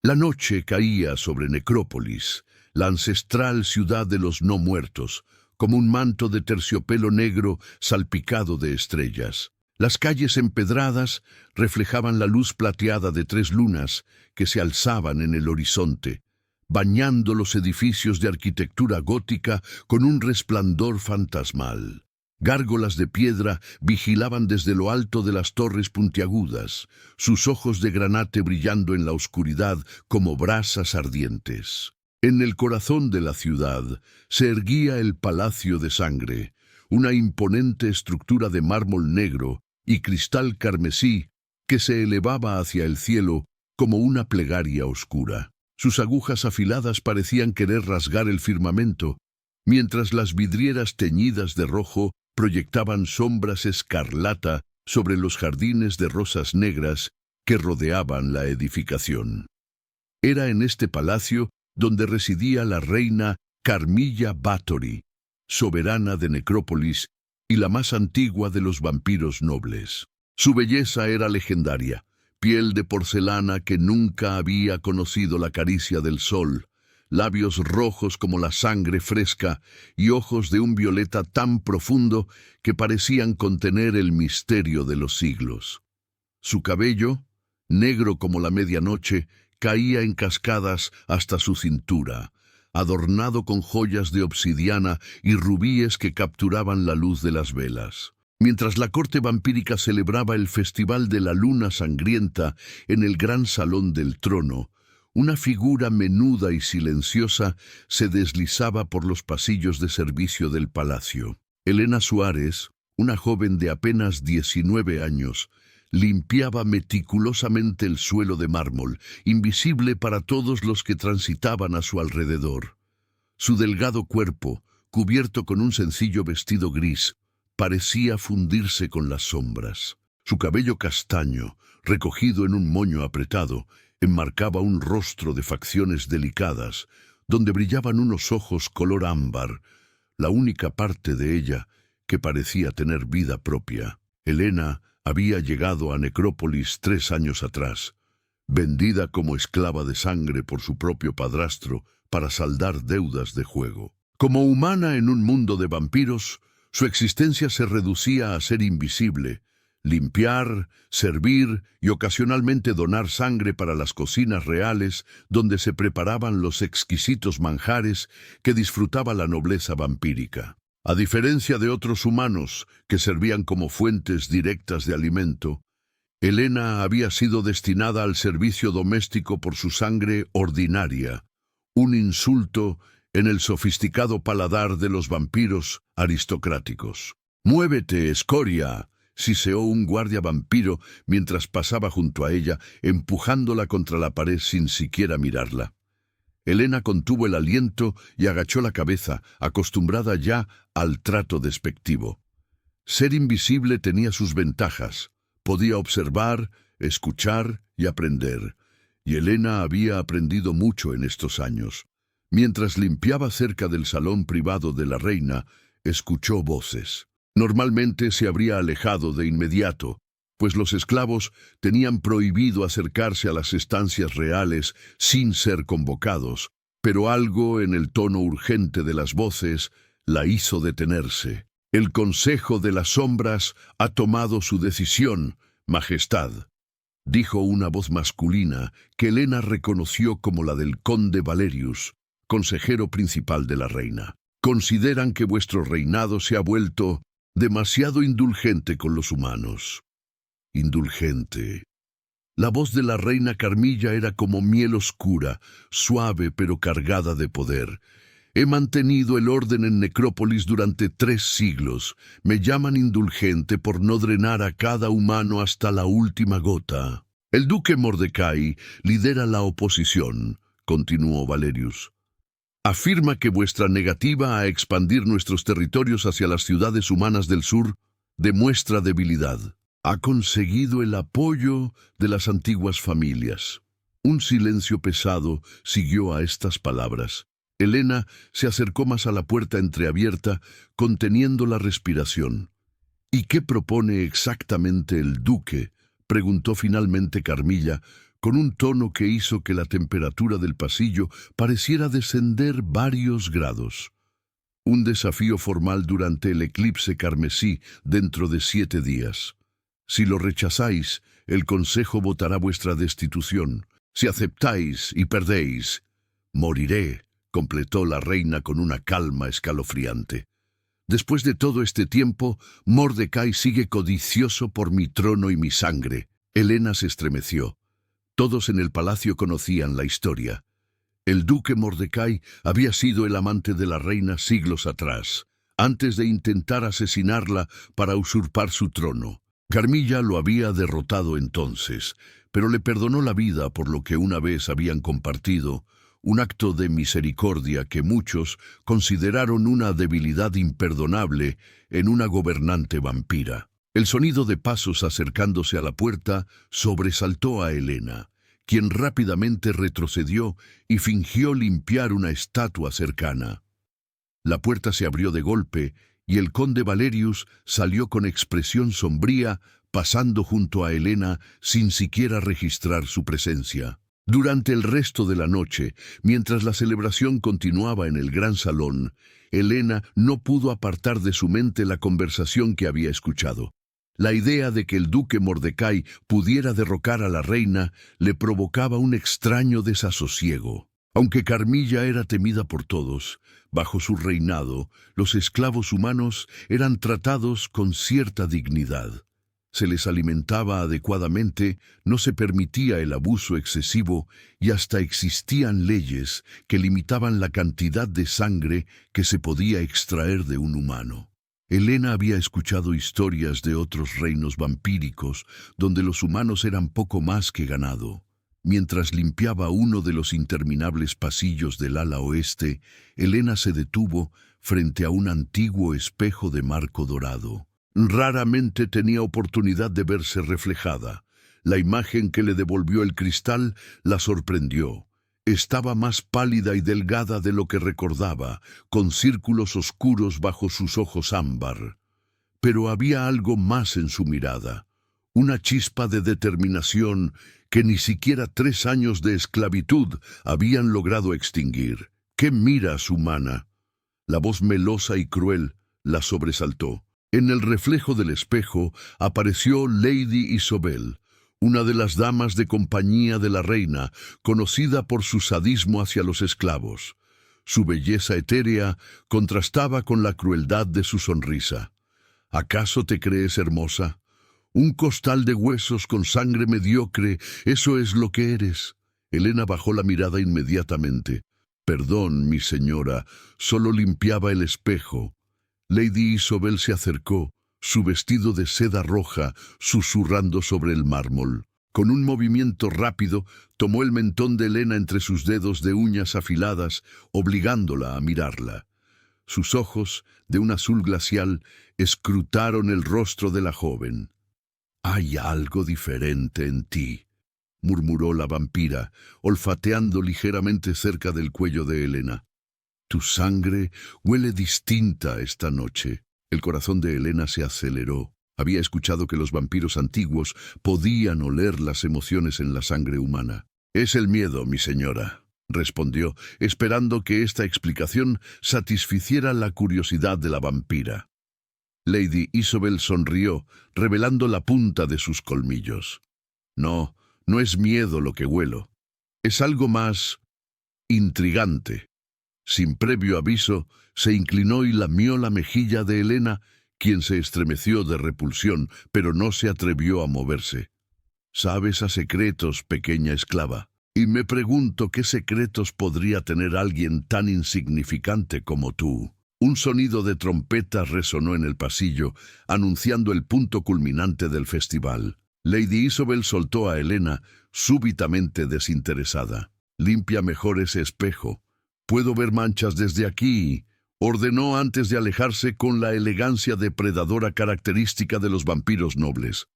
La noche caía sobre Necrópolis, la ancestral ciudad de los no muertos, como un manto de terciopelo negro salpicado de estrellas. Las calles empedradas reflejaban la luz plateada de 3 lunas que se alzaban en el horizonte, bañando los edificios de arquitectura gótica con un resplandor fantasmal. Gárgolas de piedra vigilaban desde lo alto de las torres puntiagudas, sus ojos de granate brillando en la oscuridad como brasas ardientes. En el corazón de la ciudad se erguía el Palacio de Sangre, una imponente estructura de mármol negro y cristal carmesí que se elevaba hacia el cielo como una plegaria oscura. Sus agujas afiladas parecían querer rasgar el firmamento, mientras las vidrieras teñidas de rojo proyectaban sombras escarlata sobre los jardines de rosas negras que rodeaban la edificación. Era en este palacio donde residía la reina Carmilla Bathory, soberana de Necrópolis y la más antigua de los vampiros nobles. Su belleza era legendaria, piel de porcelana que nunca había conocido la caricia del sol, labios rojos como la sangre fresca y ojos de un violeta tan profundo que parecían contener el misterio de los siglos. Su cabello, negro como la medianoche, caía en cascadas hasta su cintura, adornado con joyas de obsidiana y rubíes que capturaban la luz de las velas. Mientras la corte vampírica celebraba el Festival de la Luna Sangrienta en el gran salón del trono, una figura menuda y silenciosa se deslizaba por los pasillos de servicio del palacio. Elena Suárez, una joven de apenas 19 años, limpiaba meticulosamente el suelo de mármol, invisible para todos los que transitaban a su alrededor. Su delgado cuerpo, cubierto con un sencillo vestido gris, parecía fundirse con las sombras. Su cabello castaño, recogido en un moño apretado, enmarcaba un rostro de facciones delicadas, donde brillaban unos ojos color ámbar, la única parte de ella que parecía tener vida propia. Elena había llegado a Necrópolis 3 años atrás, vendida como esclava de sangre por su propio padrastro para saldar deudas de juego. Como humana en un mundo de vampiros, su existencia se reducía a ser invisible, limpiar, servir y ocasionalmente donar sangre para las cocinas reales donde se preparaban los exquisitos manjares que disfrutaba la nobleza vampírica. A diferencia de otros humanos que servían como fuentes directas de alimento, Elena había sido destinada al servicio doméstico por su sangre ordinaria, un insulto en el sofisticado paladar de los vampiros aristocráticos. «¡Muévete, escoria!», siseó un guardia vampiro mientras pasaba junto a ella, empujándola contra la pared sin siquiera mirarla. Elena contuvo el aliento y agachó la cabeza, acostumbrada ya al trato despectivo. Ser invisible tenía sus ventajas. Podía observar, escuchar y aprender. Y Elena había aprendido mucho en estos años. Mientras limpiaba cerca del salón privado de la reina, escuchó voces. Normalmente se habría alejado de inmediato, pues los esclavos tenían prohibido acercarse a las estancias reales sin ser convocados, pero algo en el tono urgente de las voces la hizo detenerse. «El Consejo de las Sombras ha tomado su decisión, Majestad», dijo una voz masculina que Elena reconoció como la del conde Valerius, consejero principal de la reina. «Consideran que vuestro reinado se ha vuelto demasiado indulgente con los humanos». Indulgente. La voz de la reina Carmilla era como miel oscura, suave pero cargada de poder. «He mantenido el orden en Necrópolis durante 3 siglos. Me llaman indulgente por no drenar a cada humano hasta la última gota». «El duque Mordecai lidera la oposición», continuó Valerius. «Afirma que vuestra negativa a expandir nuestros territorios hacia las ciudades humanas del sur demuestra debilidad. Ha conseguido el apoyo de las antiguas familias». Un silencio pesado siguió a estas palabras. Elena se acercó más a la puerta entreabierta, conteniendo la respiración. «¿Y qué propone exactamente el duque?», preguntó finalmente Carmilla, con un tono que hizo que la temperatura del pasillo pareciera descender varios grados. Un desafío formal durante el eclipse carmesí dentro de 7 días. Si lo rechazáis, el Consejo votará vuestra destitución. Si aceptáis y perdéis, moriré, completó la reina con una calma escalofriante. Después de todo este tiempo, Mordecai sigue codicioso por mi trono y mi sangre. Helena se estremeció. Todos en el palacio conocían la historia. El duque Mordecai había sido el amante de la reina siglos atrás, antes de intentar asesinarla para usurpar su trono. Carmilla lo había derrotado entonces, pero le perdonó la vida por lo que una vez habían compartido, un acto de misericordia que muchos consideraron una debilidad imperdonable en una gobernante vampira. El sonido de pasos acercándose a la puerta sobresaltó a Helena, quien rápidamente retrocedió y fingió limpiar una estatua cercana. La puerta se abrió de golpe y el conde Valerius salió con expresión sombría, pasando junto a Helena sin siquiera registrar su presencia. Durante el resto de la noche, mientras la celebración continuaba en el gran salón, Helena no pudo apartar de su mente la conversación que había escuchado. La idea de que el duque Mordecai pudiera derrocar a la reina le provocaba un extraño desasosiego. Aunque Carmilla era temida por todos, bajo su reinado, los esclavos humanos eran tratados con cierta dignidad. Se les alimentaba adecuadamente, no se permitía el abuso excesivo y hasta existían leyes que limitaban la cantidad de sangre que se podía extraer de un humano. Helena había escuchado historias de otros reinos vampíricos donde los humanos eran poco más que ganado. Mientras limpiaba uno de los interminables pasillos del ala oeste, Helena se detuvo frente a un antiguo espejo de marco dorado. Raramente tenía oportunidad de verse reflejada. La imagen que le devolvió el cristal la sorprendió. Estaba más pálida y delgada de lo que recordaba, con círculos oscuros bajo sus ojos ámbar. Pero había algo más en su mirada, una chispa de determinación que ni siquiera 3 años de esclavitud habían logrado extinguir. ¡Qué miras, humana! La voz melosa y cruel la sobresaltó. En el reflejo del espejo apareció Lady Isobel, una de las damas de compañía de la reina, conocida por su sadismo hacia los esclavos. Su belleza etérea contrastaba con la crueldad de su sonrisa. ¿Acaso te crees hermosa? Un costal de huesos con sangre mediocre, eso es lo que eres. Helena bajó la mirada inmediatamente. Perdón, mi señora, solo limpiaba el espejo. Lady Isobel se acercó, su vestido de seda roja susurrando sobre el mármol. Con un movimiento rápido, tomó el mentón de Helena entre sus dedos de uñas afiladas, obligándola a mirarla. Sus ojos, de un azul glacial, escrutaron el rostro de la joven. «Hay algo diferente en ti», murmuró la vampira, olfateando ligeramente cerca del cuello de Helena. «Tu sangre huele distinta esta noche». El corazón de Helena se aceleró. Había escuchado que los vampiros antiguos podían oler las emociones en la sangre humana. «Es el miedo, mi señora», respondió, esperando que esta explicación satisficiera la curiosidad de la vampira. Lady Isobel sonrió, revelando la punta de sus colmillos. «No, no es miedo lo que huelo. Es algo más intrigante». Sin previo aviso, se inclinó y lamió la mejilla de Helena, quien se estremeció de repulsión, pero no se atrevió a moverse. «Sabes a secretos, pequeña esclava, y me pregunto qué secretos podría tener alguien tan insignificante como tú». Un sonido de trompeta resonó en el pasillo, anunciando el punto culminante del festival. Lady Isobel soltó a Helena, súbitamente desinteresada. «Limpia mejor ese espejo. Puedo ver manchas desde aquí», ordenó antes de alejarse con la elegancia depredadora característica de los vampiros nobles.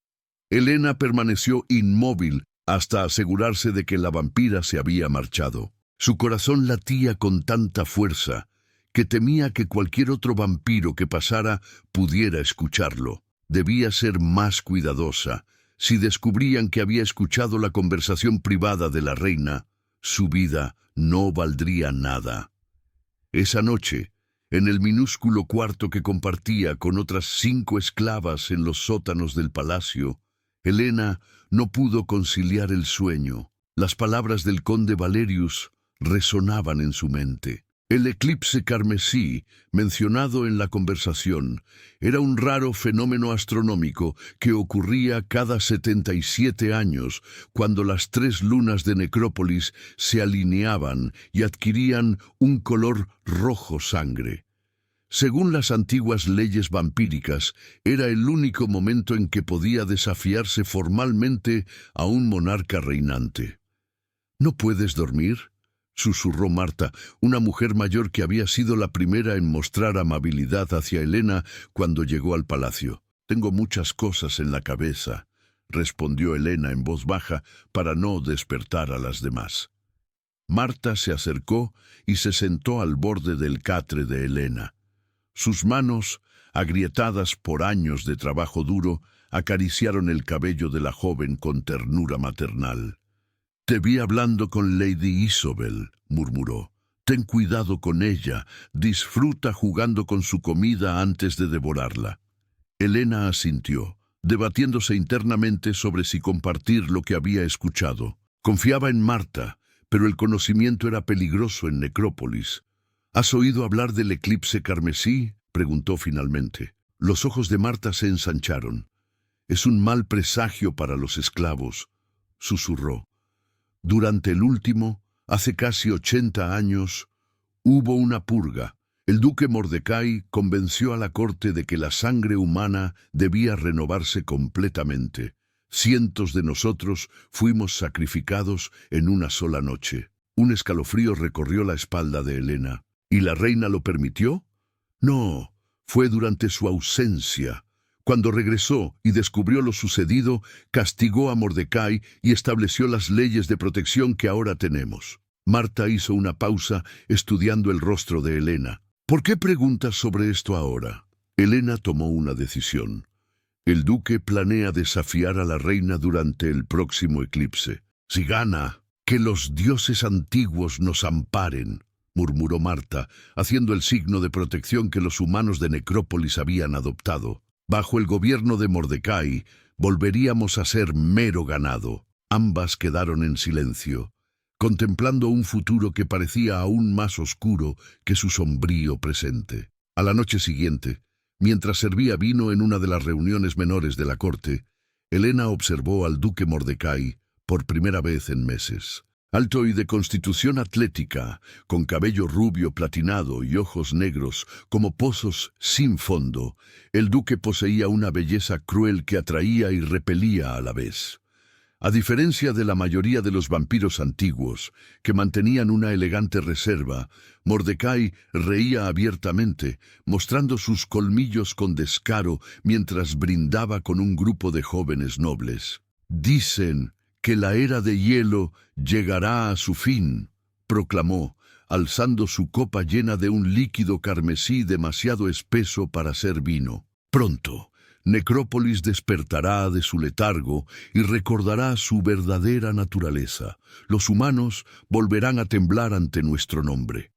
Helena permaneció inmóvil hasta asegurarse de que la vampira se había marchado. Su corazón latía con tanta fuerza que temía que cualquier otro vampiro que pasara pudiera escucharlo. Debía ser más cuidadosa, Si descubrían que había escuchado la conversación privada de la reina, su vida no valdría nada. Esa noche, en el minúsculo cuarto que compartía con otras 5 esclavas en los sótanos del palacio, Helena no pudo conciliar el sueño. Las palabras del conde Valerius resonaban en su mente. El eclipse carmesí, mencionado en la conversación, era un raro fenómeno astronómico que ocurría cada 77 años, cuando las 3 lunas de Necrópolis se alineaban y adquirían un color rojo sangre. Según las antiguas leyes vampíricas, era el único momento en que podía desafiarse formalmente a un monarca reinante. ¿No puedes dormir?, susurró Marta, una mujer mayor que había sido la primera en mostrar amabilidad hacia Helena cuando llegó al palacio. «Tengo muchas cosas en la cabeza», respondió Helena en voz baja para no despertar a las demás. Marta se acercó y se sentó al borde del catre de Helena. Sus manos, agrietadas por años de trabajo duro, acariciaron el cabello de la joven con ternura maternal. «Te vi hablando con Lady Isobel», murmuró. «Ten cuidado con ella, disfruta jugando con su comida antes de devorarla». Helena asintió, debatiéndose internamente sobre si compartir lo que había escuchado. Confiaba en Marta, pero el conocimiento era peligroso en Necrópolis. «¿Has oído hablar del eclipse carmesí?», preguntó finalmente. Los ojos de Marta se ensancharon. «Es un mal presagio para los esclavos», susurró. «Durante el último, hace casi 80 años, hubo una purga. El duque Mordecai convenció a la corte de que la sangre humana debía renovarse completamente. Cientos de nosotros fuimos sacrificados en una sola noche». Un escalofrío recorrió la espalda de Helena. ¿Y la reina lo permitió? No, fue durante su ausencia. Cuando regresó y descubrió lo sucedido, castigó a Mordecai y estableció las leyes de protección que ahora tenemos. Marta hizo una pausa estudiando el rostro de Helena. ¿Por qué preguntas sobre esto ahora? Helena tomó una decisión. El duque planea desafiar a la reina durante el próximo eclipse. Si gana, que los dioses antiguos nos amparen, murmuró Marta, haciendo el signo de protección que los humanos de Necrópolis habían adoptado. Bajo el gobierno de Mordecai, volveríamos a ser mero ganado. Ambas quedaron en silencio, contemplando un futuro que parecía aún más oscuro que su sombrío presente. A la noche siguiente, mientras servía vino en una de las reuniones menores de la corte, Helena observó al duque Mordecai por primera vez en meses. Alto y de constitución atlética, con cabello rubio platinado y ojos negros como pozos sin fondo, el duque poseía una belleza cruel que atraía y repelía a la vez. A diferencia de la mayoría de los vampiros antiguos, que mantenían una elegante reserva, Mordecai reía abiertamente, mostrando sus colmillos con descaro mientras brindaba con un grupo de jóvenes nobles. «Dicen que la era de hielo llegará a su fin», proclamó, alzando su copa llena de un líquido carmesí demasiado espeso para ser vino. «Pronto, Necrópolis despertará de su letargo y recordará su verdadera naturaleza. Los humanos volverán a temblar ante nuestro nombre».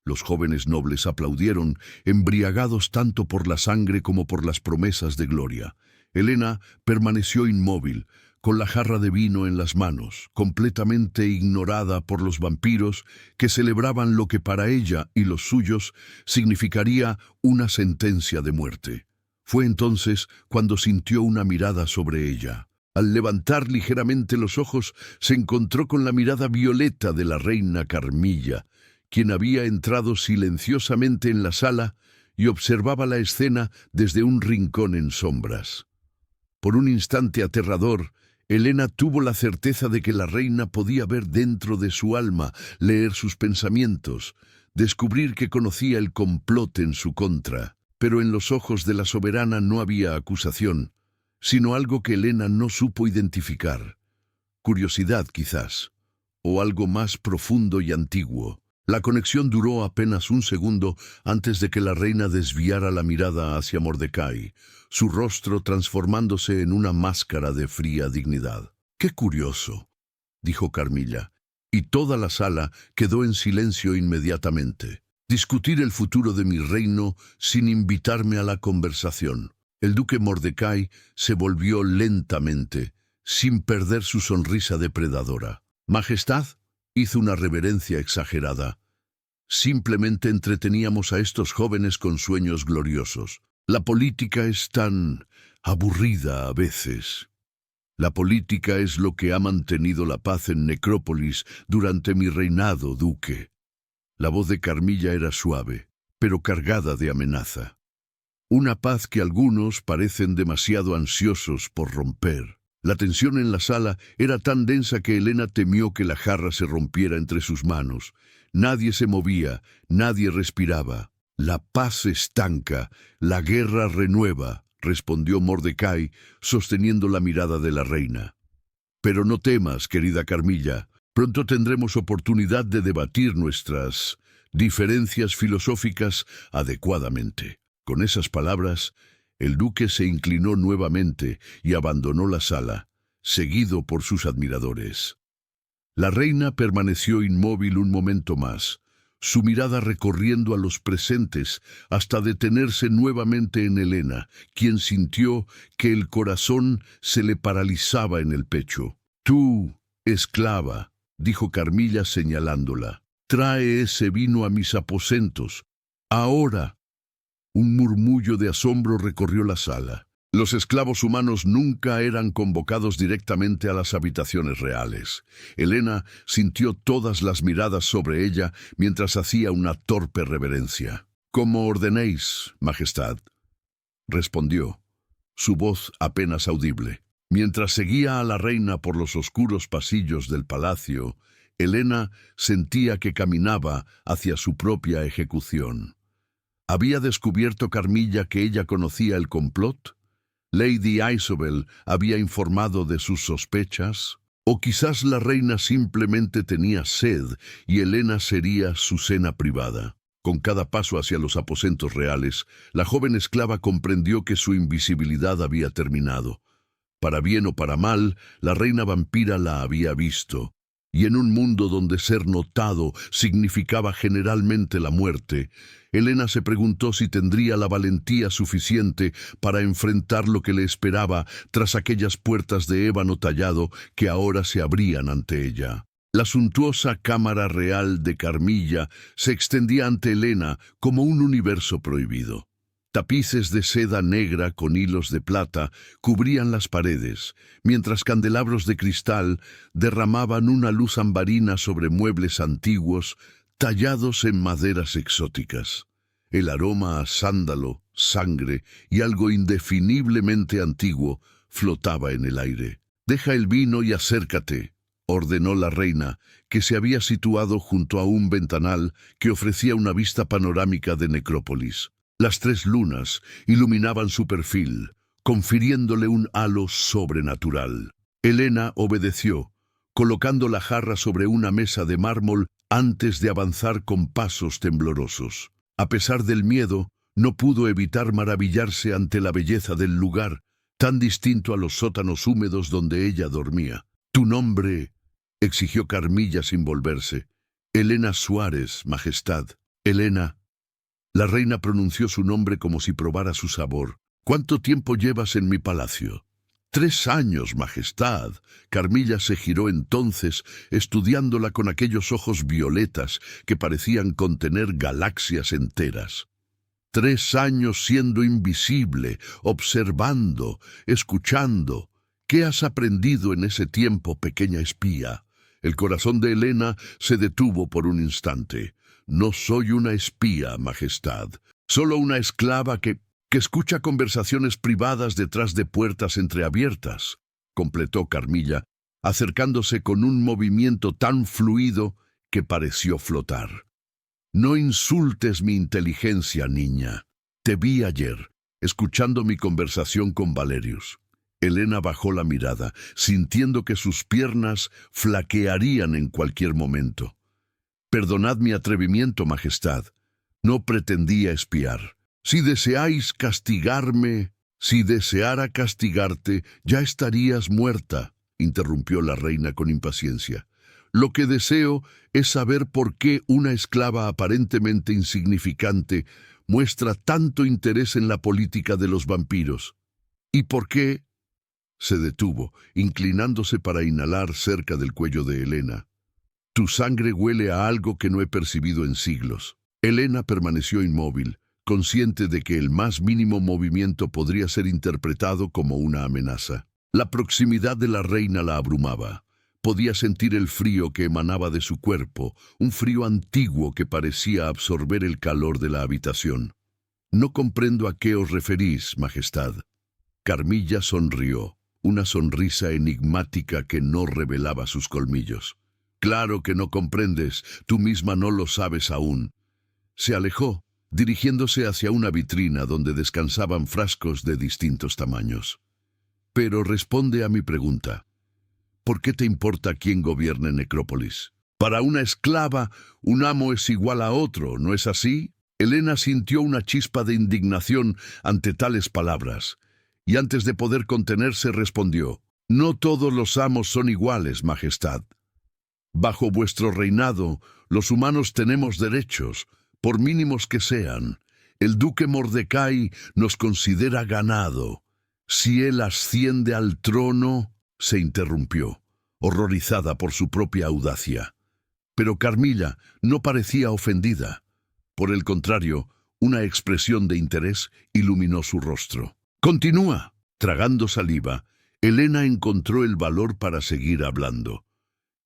Los jóvenes nobles aplaudieron, embriagados tanto por la sangre como por las promesas de gloria. Helena permaneció inmóvil, con la jarra de vino en las manos, completamente ignorada por los vampiros que celebraban lo que para ella y los suyos significaría una sentencia de muerte. Fue entonces cuando sintió una mirada sobre ella. Al levantar ligeramente los ojos, se encontró con la mirada violeta de la reina Carmilla, quien había entrado silenciosamente en la sala y observaba la escena desde un rincón en sombras. Por un instante aterrador, Helena tuvo la certeza de que la reina podía ver dentro de su alma, leer sus pensamientos, descubrir que conocía el complot en su contra. Pero en los ojos de la soberana no había acusación, sino algo que Helena no supo identificar. Curiosidad, quizás, o algo más profundo y antiguo. La conexión duró apenas un segundo antes de que la reina desviara la mirada hacia Mordecai, su rostro transformándose en una máscara de fría dignidad. «Qué curioso», dijo Carmilla, y toda la sala quedó en silencio inmediatamente. Discutir el futuro de mi reino sin invitarme a la conversación. El duque Mordecai se volvió lentamente, sin perder su sonrisa depredadora. «Majestad», hizo una reverencia exagerada. «Simplemente entreteníamos a estos jóvenes con sueños gloriosos. La política es tan aburrida a veces». «La política es lo que ha mantenido la paz en Necrópolis durante mi reinado, duque». La voz de Carmilla era suave, pero cargada de amenaza. Una paz que algunos parecen demasiado ansiosos por romper. La tensión en la sala era tan densa que Helena temió que la jarra se rompiera entre sus manos. Nadie se movía, nadie respiraba. «La paz se estanca, la guerra renueva», respondió Mordecai, sosteniendo la mirada de la reina. «Pero no temas, querida Carmilla. Pronto tendremos oportunidad de debatir nuestras diferencias filosóficas adecuadamente». Con esas palabras, el duque se inclinó nuevamente y abandonó la sala, seguido por sus admiradores. La reina permaneció inmóvil un momento más, su mirada recorriendo a los presentes hasta detenerse nuevamente en Helena, quien sintió que el corazón se le paralizaba en el pecho. «Tú, esclava», dijo Carmilla señalándola, «trae ese vino a mis aposentos. Ahora». Un murmullo de asombro recorrió la sala. Los esclavos humanos nunca eran convocados directamente a las habitaciones reales. Helena sintió todas las miradas sobre ella mientras hacía una torpe reverencia. «Como ordenéis, Majestad», respondió, su voz apenas audible. Mientras seguía a la reina por los oscuros pasillos del palacio, Helena sentía que caminaba hacia su propia ejecución. ¿Había descubierto Carmilla que ella conocía el complot? ¿Lady Isobel había informado de sus sospechas? ¿O quizás la reina simplemente tenía sed y Helena sería su cena privada? Con cada paso hacia los aposentos reales, la joven esclava comprendió que su invisibilidad había terminado. Para bien o para mal, la reina vampira la había visto. Y en un mundo donde ser notado significaba generalmente la muerte, Helena se preguntó si tendría la valentía suficiente para enfrentar lo que le esperaba tras aquellas puertas de ébano tallado que ahora se abrían ante ella. La suntuosa cámara real de Carmilla se extendía ante Helena como un universo prohibido. Tapices de seda negra con hilos de plata cubrían las paredes, mientras candelabros de cristal derramaban una luz ambarina sobre muebles antiguos tallados en maderas exóticas. El aroma a sándalo, sangre y algo indefiniblemente antiguo flotaba en el aire. «Deja el vino y acércate», ordenó la reina, que se había situado junto a un ventanal que ofrecía una vista panorámica de Necrópolis. Las 3 lunas iluminaban su perfil, confiriéndole un halo sobrenatural. Helena obedeció, colocando la jarra sobre una mesa de mármol antes de avanzar con pasos temblorosos. A pesar del miedo, no pudo evitar maravillarse ante la belleza del lugar, tan distinto a los sótanos húmedos donde ella dormía. «Tu nombre», exigió Carmilla sin volverse. «Helena Suárez, Majestad». «Helena». La reina pronunció su nombre como si probara su sabor. «¿Cuánto tiempo llevas en mi palacio?» «3 años, Majestad». Carmilla se giró entonces, estudiándola con aquellos ojos violetas que parecían contener galaxias enteras. 3 años siendo invisible, observando, escuchando. ¿Qué has aprendido en ese tiempo, pequeña espía?» El corazón de Helena se detuvo por un instante. «No soy una espía, Majestad, solo una esclava que escucha conversaciones privadas detrás de puertas entreabiertas», completó Carmilla, acercándose con un movimiento tan fluido que pareció flotar. «No insultes mi inteligencia, niña. Te vi ayer, escuchando mi conversación con Valerius». Helena bajó la mirada, sintiendo que sus piernas flaquearían en cualquier momento. Perdonad mi atrevimiento, Majestad. No pretendía espiar. Si deseáis castigarme, si deseara castigarte, ya estarías muerta, interrumpió la reina con impaciencia. Lo que deseo es saber por qué una esclava aparentemente insignificante muestra tanto interés en la política de los vampiros. ¿Y por qué? Se detuvo, inclinándose para inhalar cerca del cuello de Helena. Tu sangre huele a algo que no he percibido en siglos. Helena permaneció inmóvil, consciente de que el más mínimo movimiento podría ser interpretado como una amenaza. La proximidad de la reina la abrumaba. Podía sentir el frío que emanaba de su cuerpo, un frío antiguo que parecía absorber el calor de la habitación. No comprendo a qué os referís, Majestad. Carmilla sonrió, una sonrisa enigmática que no revelaba sus colmillos. Claro que no comprendes, tú misma no lo sabes aún. Se alejó, dirigiéndose hacia una vitrina donde descansaban frascos de distintos tamaños. Pero responde a mi pregunta. ¿Por qué te importa quién gobierne Necrópolis? Para una esclava, un amo es igual a otro, ¿no es así? Helena sintió una chispa de indignación ante tales palabras, y antes de poder contenerse respondió, no todos los amos son iguales, Majestad. Bajo vuestro reinado, los humanos tenemos derechos, por mínimos que sean. El duque Mordecai nos considera ganado. Si él asciende al trono, se interrumpió, horrorizada por su propia audacia. Pero Carmilla no parecía ofendida. Por el contrario, una expresión de interés iluminó su rostro. Continúa. Tragando saliva, Helena encontró el valor para seguir hablando.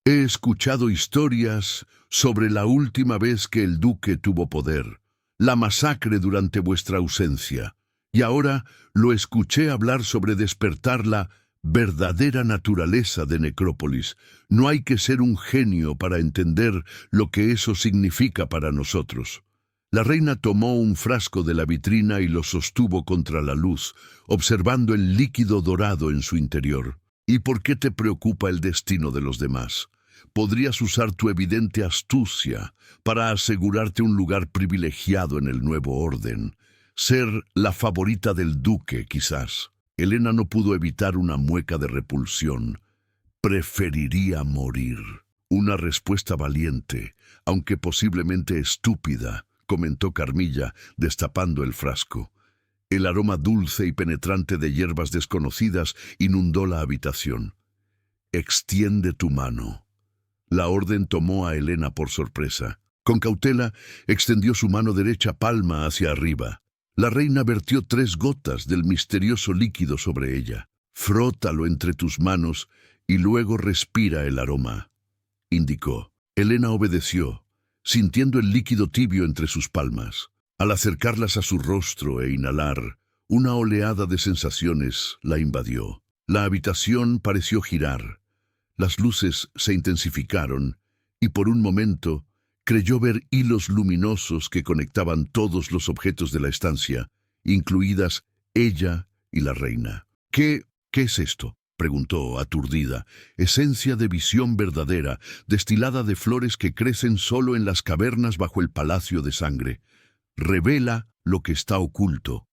He escuchado historias sobre la última vez que el duque tuvo poder, la masacre durante vuestra ausencia, y ahora lo escuché hablar sobre despertar la verdadera naturaleza de Necrópolis. No hay que ser un genio para entender lo que eso significa para nosotros. La reina tomó un frasco de la vitrina y lo sostuvo contra la luz, observando el líquido dorado en su interior. ¿Y por qué te preocupa el destino de los demás? Podrías usar tu evidente astucia para asegurarte un lugar privilegiado en el nuevo orden. Ser la favorita del duque, quizás. Helena no pudo evitar una mueca de repulsión. Preferiría morir. Una respuesta valiente, aunque posiblemente estúpida, comentó Carmilla, destapando el frasco. El aroma dulce y penetrante de hierbas desconocidas inundó la habitación. Extiende tu mano. La orden tomó a Helena por sorpresa. Con cautela, extendió su mano derecha palma hacia arriba. La reina vertió 3 gotas del misterioso líquido sobre ella. Frótalo entre tus manos y luego respira el aroma, indicó. Helena obedeció, sintiendo el líquido tibio entre sus palmas. Al acercarlas a su rostro e inhalar, una oleada de sensaciones la invadió. La habitación pareció girar. Las luces se intensificaron y por un momento creyó ver hilos luminosos que conectaban todos los objetos de la estancia, incluidas ella y la reina. ¿Qué es esto?, preguntó aturdida. Esencia de visión verdadera, destilada de flores que crecen solo en las cavernas bajo el palacio de sangre. Revela lo que está oculto.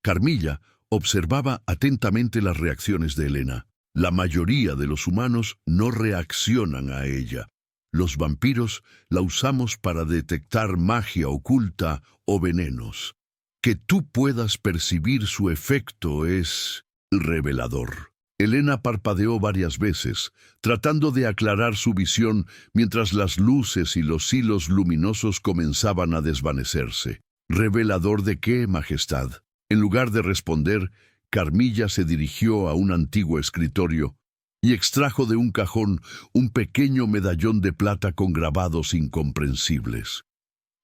Carmilla observaba atentamente las reacciones de Helena. La mayoría de los humanos no reaccionan a ella. Los vampiros la usamos para detectar magia oculta o venenos. Que tú puedas percibir su efecto es revelador. Helena parpadeó varias veces, tratando de aclarar su visión mientras las luces y los hilos luminosos comenzaban a desvanecerse. ¿Revelador de qué, Majestad? En lugar de responder, Carmilla se dirigió a un antiguo escritorio y extrajo de un cajón un pequeño medallón de plata con grabados incomprensibles.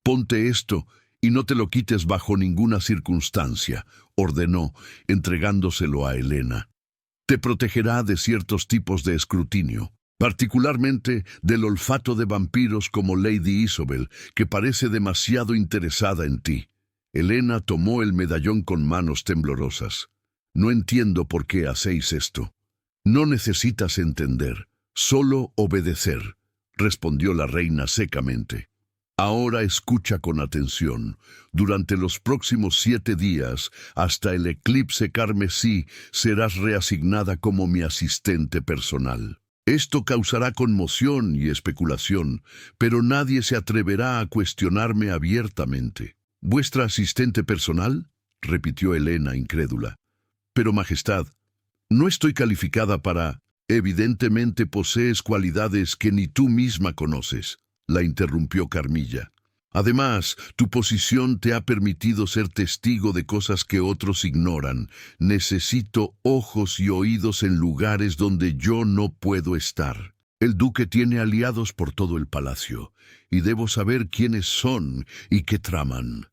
«Ponte esto y no te lo quites bajo ninguna circunstancia», ordenó, entregándoselo a Helena. «Te protegerá de ciertos tipos de escrutinio, particularmente del olfato de vampiros como Lady Isobel, que parece demasiado interesada en ti». Helena tomó el medallón con manos temblorosas. «No entiendo por qué hacéis esto». «No necesitas entender, solo obedecer», respondió la reina secamente. Ahora escucha con atención. Durante los próximos 7 días, hasta el eclipse carmesí, serás reasignada como mi asistente personal. Esto causará conmoción y especulación, pero nadie se atreverá a cuestionarme abiertamente. ¿Vuestra asistente personal?, repitió Helena incrédula. Pero, Majestad, no estoy calificada para... Evidentemente posees cualidades que ni tú misma conoces, la interrumpió Carmilla. Además, tu posición te ha permitido ser testigo de cosas que otros ignoran. Necesito ojos y oídos en lugares donde yo no puedo estar. El duque tiene aliados por todo el palacio, y debo saber quiénes son y qué traman.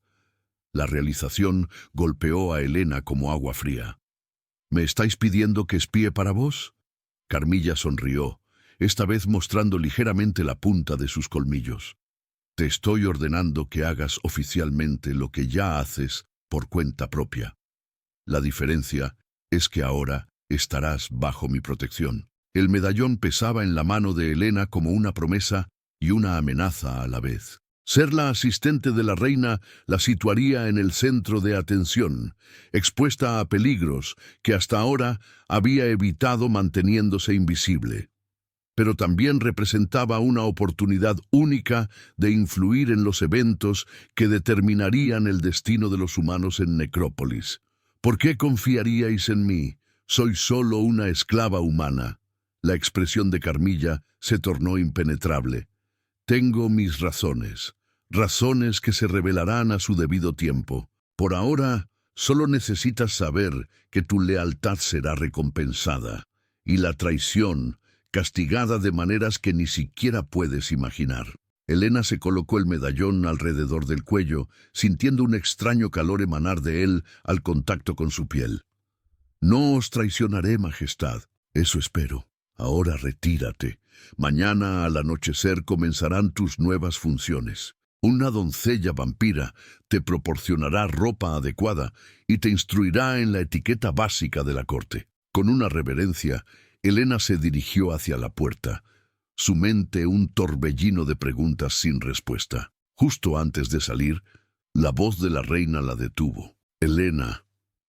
La realización golpeó a Helena como agua fría. ¿Me estáis pidiendo que espíe para vos? Carmilla sonrió, esta vez mostrando ligeramente la punta de sus colmillos. Te estoy ordenando que hagas oficialmente lo que ya haces por cuenta propia. La diferencia es que ahora estarás bajo mi protección. El medallón pesaba en la mano de Helena como una promesa y una amenaza a la vez. Ser la asistente de la reina la situaría en el centro de atención, expuesta a peligros que hasta ahora había evitado manteniéndose invisible. Pero también representaba una oportunidad única de influir en los eventos que determinarían el destino de los humanos en Necrópolis. ¿Por qué confiaríais en mí? Soy solo una esclava humana. La expresión de Carmilla se tornó impenetrable. Tengo mis razones que se revelarán a su debido tiempo. Por ahora, solo necesitas saber que tu lealtad será recompensada, y la traición castigada de maneras que ni siquiera puedes imaginar. Helena se colocó el medallón alrededor del cuello, sintiendo un extraño calor emanar de él al contacto con su piel. No os traicionaré, Majestad. Eso espero. Ahora retírate. Mañana al anochecer comenzarán tus nuevas funciones. Una doncella vampira te proporcionará ropa adecuada y te instruirá en la etiqueta básica de la corte. Con una reverencia, Helena se dirigió hacia la puerta, su mente un torbellino de preguntas sin respuesta. Justo antes de salir, la voz de la reina la detuvo. Helena,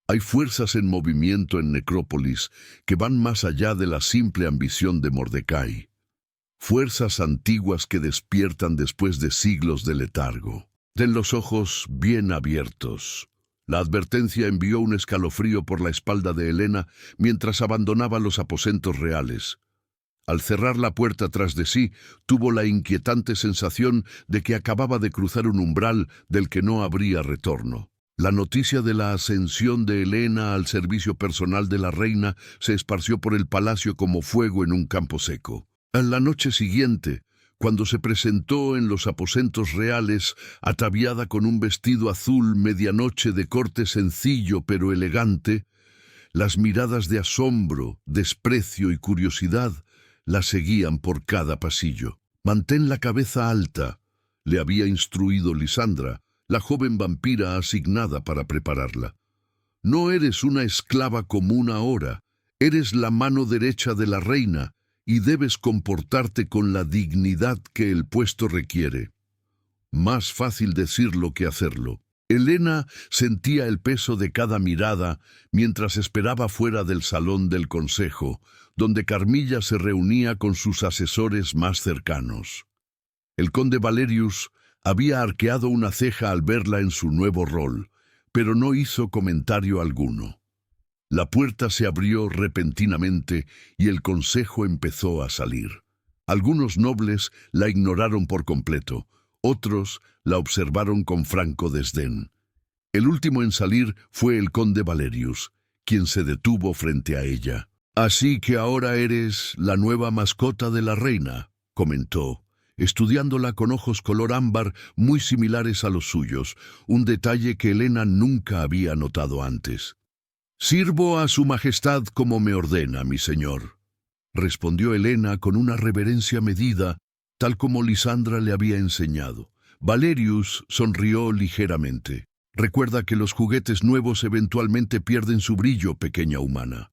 hay fuerzas en movimiento en Necrópolis que van más allá de la simple ambición de Mordecai. Fuerzas antiguas que despiertan después de siglos de letargo. Ten los ojos bien abiertos. La advertencia envió un escalofrío por la espalda de Helena mientras abandonaba los aposentos reales. Al cerrar la puerta tras de sí, tuvo la inquietante sensación de que acababa de cruzar un umbral del que no habría retorno. La noticia de la ascensión de Helena al servicio personal de la reina se esparció por el palacio como fuego en un campo seco. A la noche siguiente, cuando se presentó en los aposentos reales, ataviada con un vestido azul medianoche de corte sencillo pero elegante, las miradas de asombro, desprecio y curiosidad la seguían por cada pasillo. «Mantén la cabeza alta», le había instruido Lisandra, la joven vampira asignada para prepararla. «No eres una esclava común ahora, eres la mano derecha de la reina, y debes comportarte con la dignidad que el puesto requiere». Más fácil decirlo que hacerlo. Helena sentía el peso de cada mirada mientras esperaba fuera del salón del consejo, donde Carmilla se reunía con sus asesores más cercanos. El conde Valerius había arqueado una ceja al verla en su nuevo rol, pero no hizo comentario alguno. La puerta se abrió repentinamente y el consejo empezó a salir. Algunos nobles la ignoraron por completo, otros la observaron con franco desdén. El último en salir fue el conde Valerius, quien se detuvo frente a ella. «Así que ahora eres la nueva mascota de la reina», comentó, estudiándola con ojos color ámbar muy similares a los suyos, un detalle que Helena nunca había notado antes. «Sirvo a su majestad como me ordena, mi señor», respondió Helena con una reverencia medida, tal como Lisandra le había enseñado. Valerius sonrió ligeramente. «Recuerda que los juguetes nuevos eventualmente pierden su brillo, pequeña humana.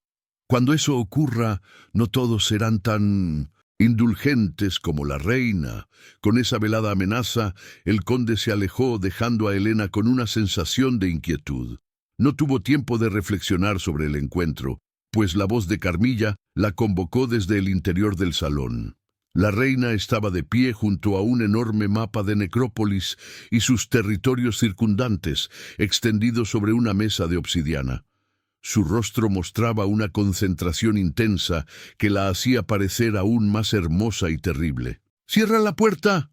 Cuando eso ocurra, no todos serán tan Indulgentes como la reina. Con esa velada amenaza, el conde se alejó dejando a Helena con una sensación de inquietud. No tuvo tiempo de reflexionar sobre el encuentro, pues la voz de Carmilla la convocó desde el interior del salón. La reina estaba de pie junto a un enorme mapa de Necrópolis y sus territorios circundantes, extendidos sobre una mesa de obsidiana. Su rostro mostraba una concentración intensa que la hacía parecer aún más hermosa y terrible. «¡Cierra la puerta!»,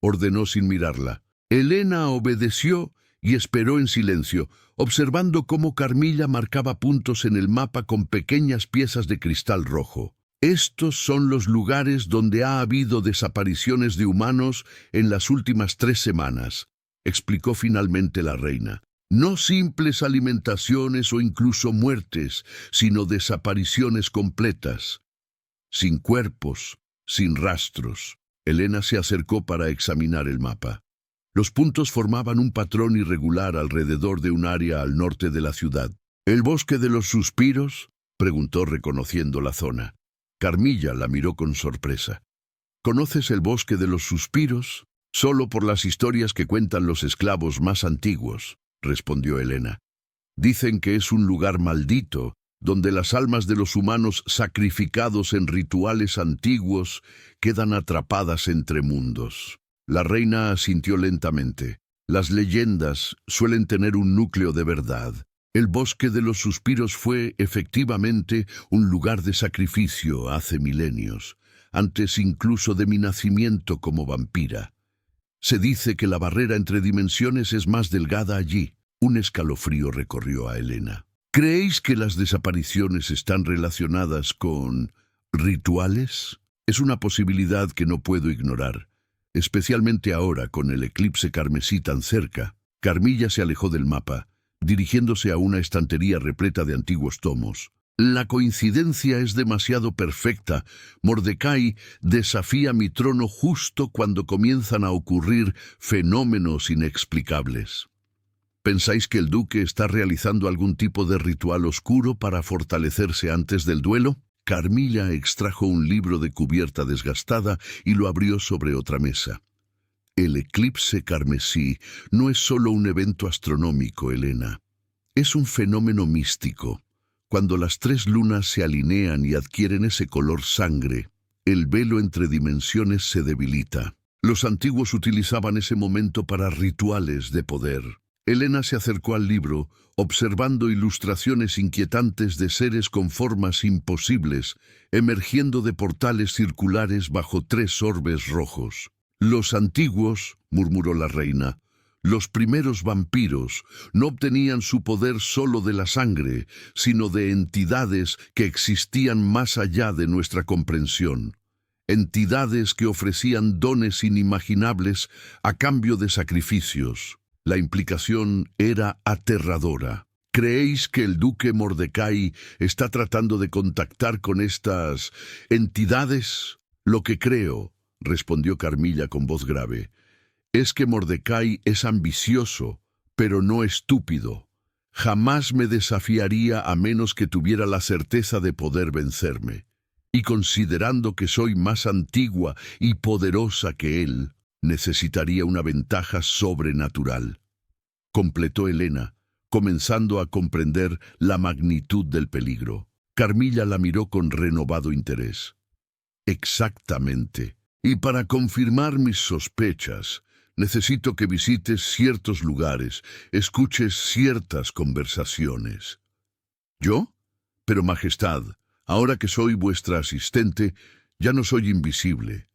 ordenó sin mirarla. Helena obedeció y esperó en silencio, observando cómo Carmilla marcaba puntos en el mapa con pequeñas piezas de cristal rojo. «Estos son los lugares donde ha habido desapariciones de humanos en las últimas 3 semanas», explicó finalmente la reina. «No simples alimentaciones o incluso muertes, sino desapariciones completas. Sin cuerpos, sin rastros». Helena se acercó para examinar el mapa. Los puntos formaban un patrón irregular alrededor de un área al norte de la ciudad. «¿El bosque de los suspiros?», preguntó reconociendo la zona. Carmilla la miró con sorpresa. «¿Conoces el bosque de los suspiros?». «Solo por las historias que cuentan los esclavos más antiguos», respondió Helena. «Dicen que es un lugar maldito, donde las almas de los humanos sacrificados en rituales antiguos quedan atrapadas entre mundos». La reina asintió lentamente. Las leyendas suelen tener un núcleo de verdad. El bosque de los suspiros fue, efectivamente, un lugar de sacrificio hace milenios, antes incluso de mi nacimiento como vampira. Se dice que la barrera entre dimensiones es más delgada allí. Un escalofrío recorrió a Helena. ¿Creéis que las desapariciones están relacionadas con rituales? Es una posibilidad que no puedo ignorar, especialmente ahora con el eclipse carmesí tan cerca. Carmilla se alejó del mapa, dirigiéndose a una estantería repleta de antiguos tomos. «La coincidencia es demasiado perfecta. Mordecai desafía mi trono justo cuando comienzan a ocurrir fenómenos inexplicables». ¿Pensáis que el duque está realizando algún tipo de ritual oscuro para fortalecerse antes del duelo? Carmilla extrajo un libro de cubierta desgastada y lo abrió sobre otra mesa. El eclipse carmesí no es solo un evento astronómico, Helena. Es un fenómeno místico. Cuando las 3 lunas se alinean y adquieren ese color sangre, el velo entre dimensiones se debilita. Los antiguos utilizaban ese momento para rituales de poder. Helena se acercó al libro, observando ilustraciones inquietantes de seres con formas imposibles, emergiendo de portales circulares bajo 3 orbes rojos. «Los antiguos», murmuró la reina, «los primeros vampiros, no obtenían su poder solo de la sangre, sino de entidades que existían más allá de nuestra comprensión. Entidades que ofrecían dones inimaginables a cambio de sacrificios». La implicación era aterradora. ¿Creéis que el duque Mordecai está tratando de contactar con estas entidades? «Lo que creo», respondió Carmilla con voz grave, «es que Mordecai es ambicioso, pero no estúpido. Jamás me desafiaría a menos que tuviera la certeza de poder vencerme. Y considerando que soy más antigua y poderosa que él, necesitaría una ventaja sobrenatural», completó Helena, comenzando a comprender la magnitud del peligro. Carmilla la miró con renovado interés. «Exactamente. Y para confirmar mis sospechas, necesito que visites ciertos lugares, escuches ciertas conversaciones». «¿Yo? Pero, Majestad, ahora que soy vuestra asistente, ya no soy invisible.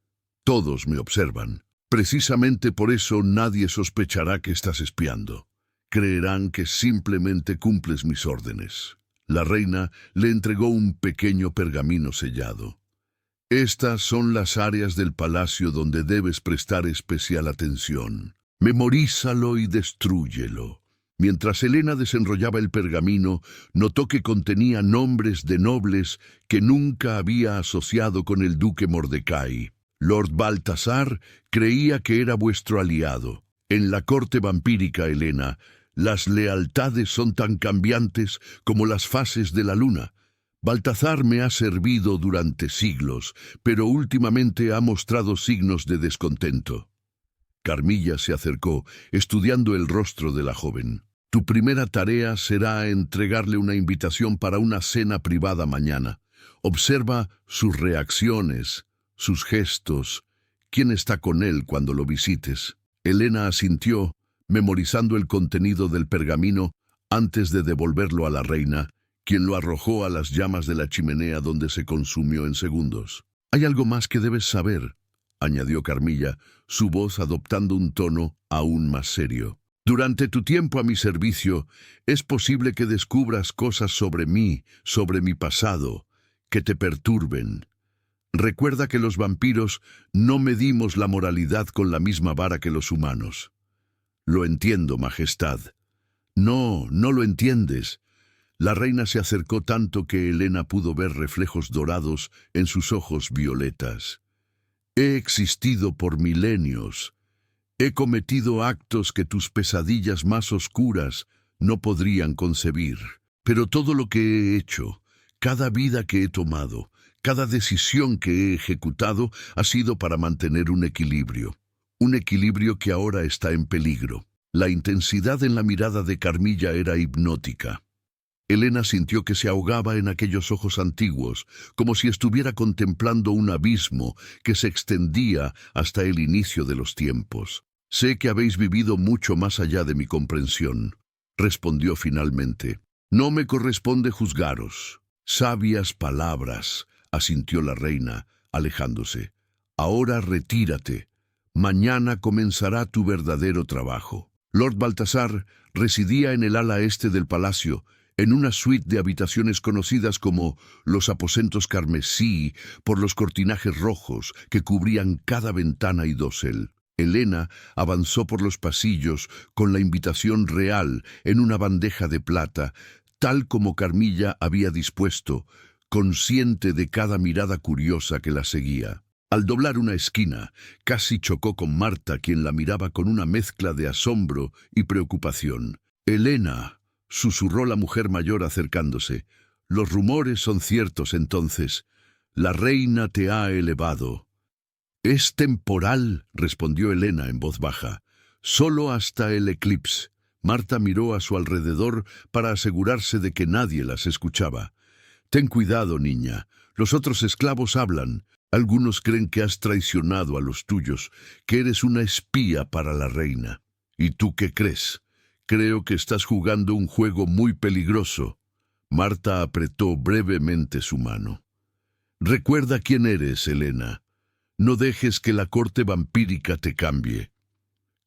Todos me observan. Precisamente por eso nadie sospechará que estás espiando. Creerán que simplemente cumples mis órdenes». La reina le entregó un pequeño pergamino sellado. «Estas son las áreas del palacio donde debes prestar especial atención. Memorízalo y destrúyelo». Mientras Helena desenrollaba el pergamino, notó que contenía nombres de nobles que nunca había asociado con el duque Mordecai. «Lord Baltasar creía que era vuestro aliado. En la corte vampírica, Helena, las lealtades son tan cambiantes como las fases de la luna. Baltazar me ha servido durante siglos, pero últimamente ha mostrado signos de descontento. Carmilla se acercó, estudiando el rostro de la joven. Tu primera tarea será entregarle una invitación para una cena privada mañana. Observa sus reacciones, sus gestos, quién está con él cuando lo visites. Elena asintió, memorizando el contenido del pergamino antes de devolverlo a la reina, quien lo arrojó a las llamas de la chimenea donde se consumió en segundos. «Hay algo más que debes saber», añadió Carmilla, su voz adoptando un tono aún más serio. «Durante tu tiempo a mi servicio, es posible que descubras cosas sobre mí, sobre mi pasado, que te perturben. Recuerda que los vampiros no medimos la moralidad con la misma vara que los humanos». «Lo entiendo, Majestad». «No, no lo entiendes». La reina se acercó tanto que Elena pudo ver reflejos dorados en sus ojos violetas. «He existido por milenios. He cometido actos que tus pesadillas más oscuras no podrían concebir. Pero todo lo que he hecho, cada vida que he tomado, cada decisión que he ejecutado ha sido para mantener un equilibrio que ahora está en peligro». La intensidad en la mirada de Carmilla era hipnótica. Elena sintió que se ahogaba en aquellos ojos antiguos, como si estuviera contemplando un abismo que se extendía hasta el inicio de los tiempos. «Sé que habéis vivido mucho más allá de mi comprensión», respondió finalmente. «No me corresponde juzgaros». «Sabias palabras», asintió la reina, alejándose. «Ahora retírate. Mañana comenzará tu verdadero trabajo». Lord Baltasar residía en el ala este del palacio, en una suite de habitaciones conocidas como los aposentos carmesí por los cortinajes rojos que cubrían cada ventana y dosel. Elena avanzó por los pasillos con la invitación real en una bandeja de plata, tal como Carmilla había dispuesto, consciente de cada mirada curiosa que la seguía. Al doblar una esquina, casi chocó con Marta, quien la miraba con una mezcla de asombro y preocupación. «Elena», susurró la mujer mayor acercándose, «los rumores son ciertos entonces. La reina te ha elevado». «Es temporal», respondió Elena en voz baja. «Solo hasta el eclipse». Marta miró a su alrededor para asegurarse de que nadie las escuchaba. «Ten cuidado, niña. Los otros esclavos hablan. Algunos creen que has traicionado a los tuyos, que eres una espía para la reina. ¿Y tú qué crees? Creo que estás jugando un juego muy peligroso». Marta apretó brevemente su mano. «Recuerda quién eres, Elena. No dejes que la corte vampírica te cambie».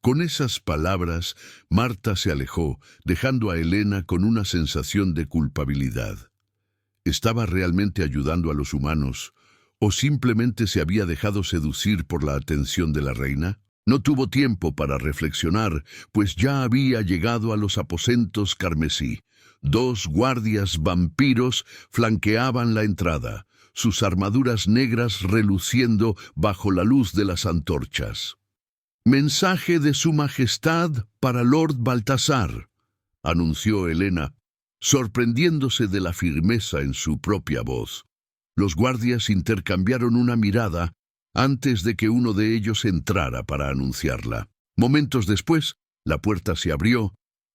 Con esas palabras, Marta se alejó, dejando a Elena con una sensación de culpabilidad. ¿Estaba realmente ayudando a los humanos, o simplemente se había dejado seducir por la atención de la reina? No tuvo tiempo para reflexionar, pues ya había llegado a los aposentos carmesí. 2 guardias vampiros flanqueaban la entrada, sus armaduras negras reluciendo bajo la luz de las antorchas. «Mensaje de su majestad para Lord Baltasar», anunció Elena, sorprendiéndose de la firmeza en su propia voz. Los guardias intercambiaron una mirada antes de que uno de ellos entrara para anunciarla. Momentos después, la puerta se abrió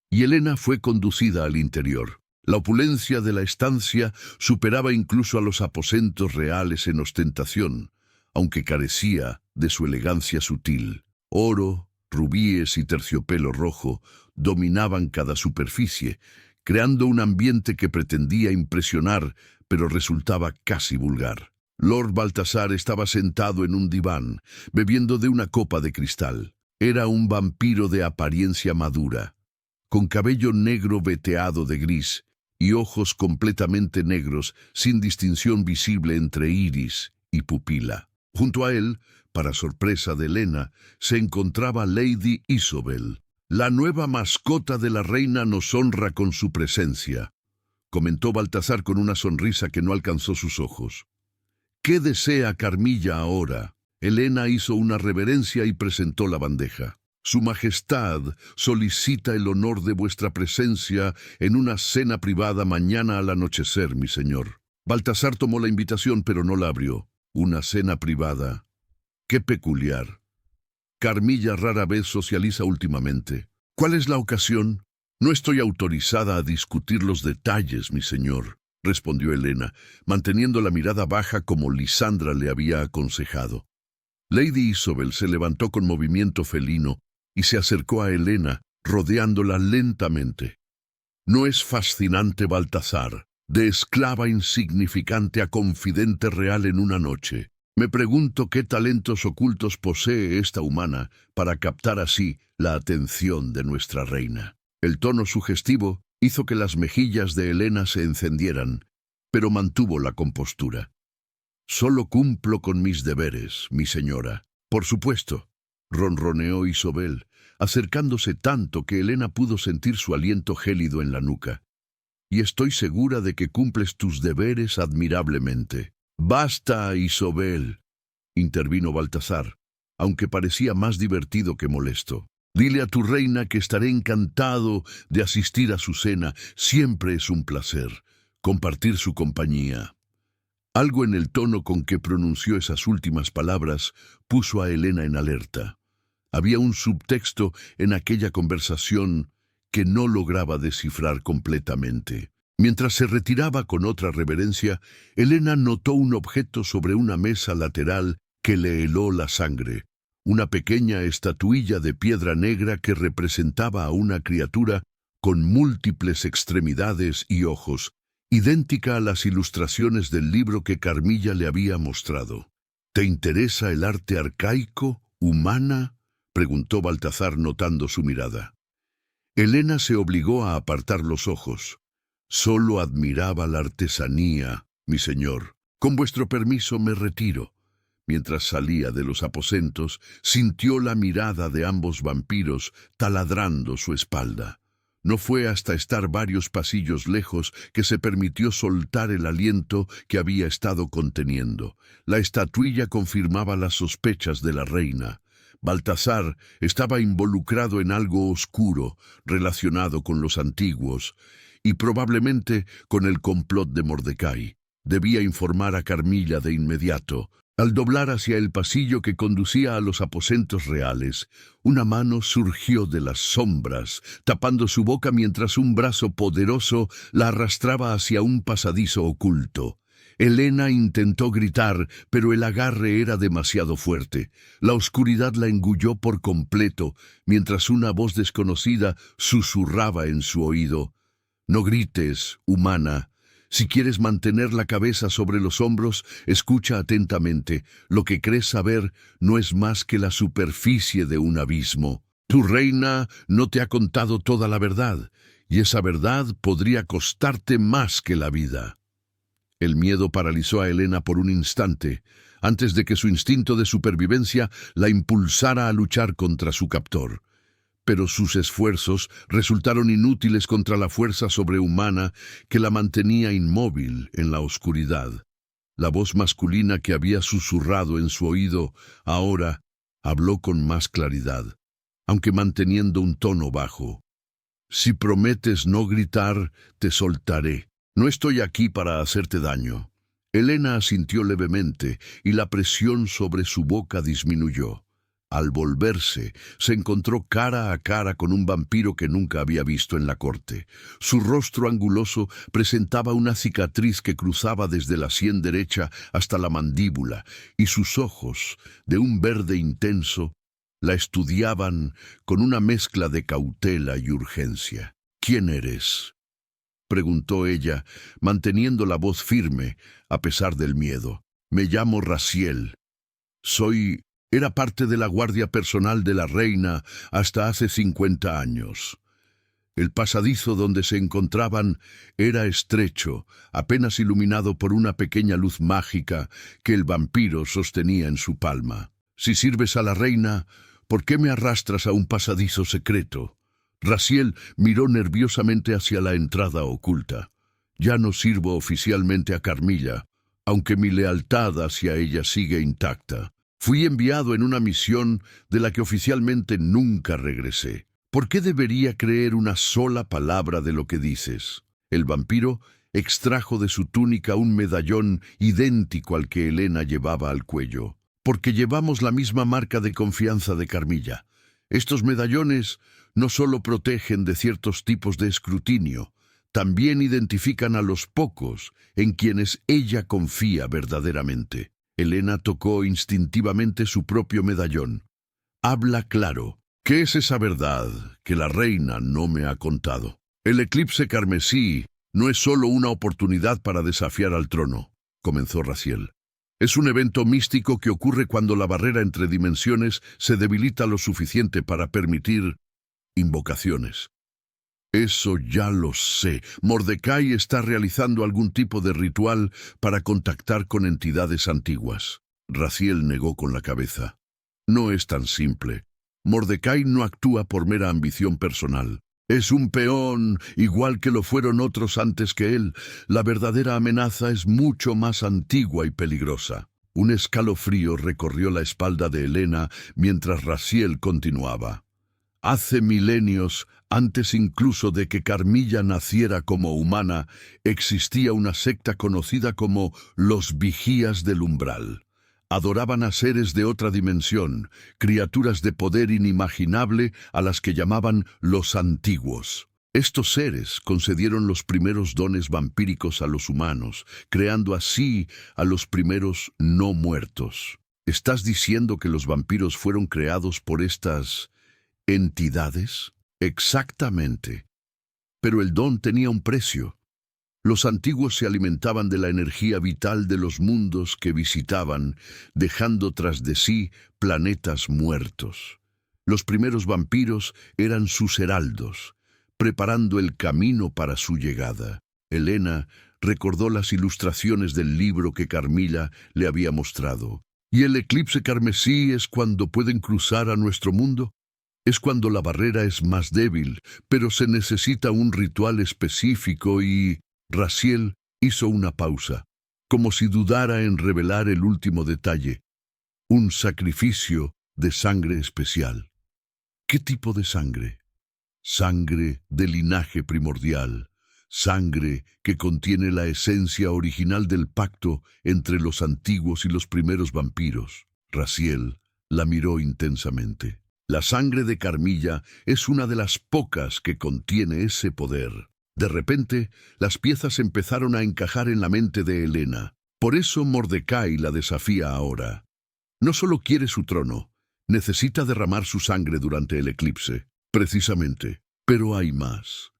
y Elena fue conducida al interior. La opulencia de la estancia superaba incluso a los aposentos reales en ostentación, aunque carecía de su elegancia sutil. Oro, rubíes y terciopelo rojo dominaban cada superficie, creando un ambiente que pretendía impresionar, pero resultaba casi vulgar. Lord Baltasar estaba sentado en un diván, bebiendo de una copa de cristal. Era un vampiro de apariencia madura, con cabello negro veteado de gris y ojos completamente negros, sin distinción visible entre iris y pupila. Junto a él, para sorpresa de Elena, se encontraba Lady Isobel. «La nueva mascota de la reina nos honra con su presencia», comentó Baltasar con una sonrisa que no alcanzó sus ojos. «¿Qué desea Carmilla ahora?» Elena hizo una reverencia y presentó la bandeja. «Su majestad solicita el honor de vuestra presencia en una cena privada mañana al anochecer, mi señor». Baltasar tomó la invitación, pero no la abrió. Una cena privada. Qué peculiar. Carmilla rara vez socializa últimamente. ¿Cuál es la ocasión? No estoy autorizada a discutir los detalles, mi señor, respondió Helena, manteniendo la mirada baja como Lisandra le había aconsejado. Lady Isobel se levantó con movimiento felino y se acercó a Helena, rodeándola lentamente. ¿No es fascinante, Baltasar? De esclava insignificante a confidente real en una noche. Me pregunto qué talentos ocultos posee esta humana para captar así la atención de nuestra reina. El tono sugestivo hizo que las mejillas de Helena se encendieran, pero mantuvo la compostura. Solo cumplo con mis deberes, mi señora. Por supuesto, ronroneó Isobel, acercándose tanto que Helena pudo sentir su aliento gélido en la nuca. Y estoy segura de que cumples tus deberes admirablemente. «Basta, Isobel», intervino Baltasar, aunque parecía más divertido que molesto. «Dile a tu reina que estaré encantado de asistir a su cena. Siempre es un placer compartir su compañía». Algo en el tono con que pronunció esas últimas palabras puso a Helena en alerta. Había un subtexto en aquella conversación que no lograba descifrar completamente. Mientras se retiraba con otra reverencia, Helena notó un objeto sobre una mesa lateral que le heló la sangre, una pequeña estatuilla de piedra negra que representaba a una criatura con múltiples extremidades y ojos, idéntica a las ilustraciones del libro que Carmilla le había mostrado. «¿Te interesa el arte arcaico, humana?», preguntó Baltasar notando su mirada. Helena se obligó a apartar los ojos. «Solo admiraba la artesanía, mi señor. Con vuestro permiso me retiro». Mientras salía de los aposentos, sintió la mirada de ambos vampiros taladrando su espalda. No fue hasta estar varios pasillos lejos que se permitió soltar el aliento que había estado conteniendo. La estatuilla confirmaba las sospechas de la reina. Baltasar estaba involucrado en algo oscuro relacionado con los antiguos y probablemente con el complot de Mordecai. Debía informar a Carmilla de inmediato. Al doblar hacia el pasillo que conducía a los aposentos reales, una mano surgió de las sombras, tapando su boca mientras un brazo poderoso la arrastraba hacia un pasadizo oculto. Helena intentó gritar, pero el agarre era demasiado fuerte. La oscuridad la engulló por completo, mientras una voz desconocida susurraba en su oído. «No grites, humana. Si quieres mantener la cabeza sobre los hombros, escucha atentamente. Lo que crees saber no es más que la superficie de un abismo. Tu reina no te ha contado toda la verdad, y esa verdad podría costarte más que la vida». El miedo paralizó a Helena por un instante, antes de que su instinto de supervivencia la impulsara a luchar contra su captor. Pero sus esfuerzos resultaron inútiles contra la fuerza sobrehumana que la mantenía inmóvil en la oscuridad. La voz masculina que había susurrado en su oído ahora habló con más claridad, aunque manteniendo un tono bajo. «Si prometes no gritar, te soltaré. No estoy aquí para hacerte daño». Helena asintió levemente y la presión sobre su boca disminuyó. Al volverse, se encontró cara a cara con un vampiro que nunca había visto en la corte. Su rostro anguloso presentaba una cicatriz que cruzaba desde la sien derecha hasta la mandíbula, y sus ojos, de un verde intenso, la estudiaban con una mezcla de cautela y urgencia. «¿Quién eres?», preguntó ella, manteniendo la voz firme a pesar del miedo. «Me llamo Raziel. Era parte de la guardia personal de la reina hasta hace 50 años. El pasadizo donde se encontraban era estrecho, apenas iluminado por una pequeña luz mágica que el vampiro sostenía en su palma. Si sirves a la reina, ¿por qué me arrastras a un pasadizo secreto?» Raziel miró nerviosamente hacia la entrada oculta. «Ya no sirvo oficialmente a Carmilla, aunque mi lealtad hacia ella sigue intacta. Fui enviado en una misión de la que oficialmente nunca regresé. ¿Por qué debería creer una sola palabra de lo que dices?». El vampiro extrajo de su túnica un medallón idéntico al que Helena llevaba al cuello. Porque llevamos la misma marca de confianza de Carmilla. Estos medallones no solo protegen de ciertos tipos de escrutinio, también identifican a los pocos en quienes ella confía verdaderamente. Helena tocó instintivamente su propio medallón. Habla claro. ¿Qué es esa verdad que la reina no me ha contado? El eclipse carmesí no es solo una oportunidad para desafiar al trono, comenzó Raziel. Es un evento místico que ocurre cuando la barrera entre dimensiones se debilita lo suficiente para permitir invocaciones. Eso ya lo sé. Mordecai está realizando algún tipo de ritual para contactar con entidades antiguas. Raziel negó con la cabeza. No es tan simple. Mordecai no actúa por mera ambición personal. Es un peón, igual que lo fueron otros antes que él. La verdadera amenaza es mucho más antigua y peligrosa. Un escalofrío recorrió la espalda de Helena mientras Raziel continuaba. Hace milenios, antes incluso de que Carmilla naciera como humana, existía una secta conocida como los Vigías del Umbral. Adoraban a seres de otra dimensión, criaturas de poder inimaginable a las que llamaban los antiguos. Estos seres concedieron los primeros dones vampíricos a los humanos, creando así a los primeros no muertos. ¿Estás diciendo que los vampiros fueron creados por estas entidades? Exactamente. Pero el don tenía un precio. Los antiguos se alimentaban de la energía vital de los mundos que visitaban, dejando tras de sí planetas muertos. Los primeros vampiros eran sus heraldos, preparando el camino para su llegada. Helena recordó las ilustraciones del libro que Carmilla le había mostrado. ¿Y el eclipse carmesí es cuando pueden cruzar a nuestro mundo? Es cuando la barrera es más débil, pero se necesita un ritual específico y... Raziel hizo una pausa, como si dudara en revelar el último detalle. Un sacrificio de sangre especial. ¿Qué tipo de sangre? Sangre de linaje primordial, sangre que contiene la esencia original del pacto entre los antiguos y los primeros vampiros. Raziel la miró intensamente. La sangre de Carmilla es una de las pocas que contiene ese poder. De repente, las piezas empezaron a encajar en la mente de Helena. Por eso Mordecai la desafía ahora. No solo quiere su trono, necesita derramar su sangre durante el eclipse. Precisamente. Pero hay más.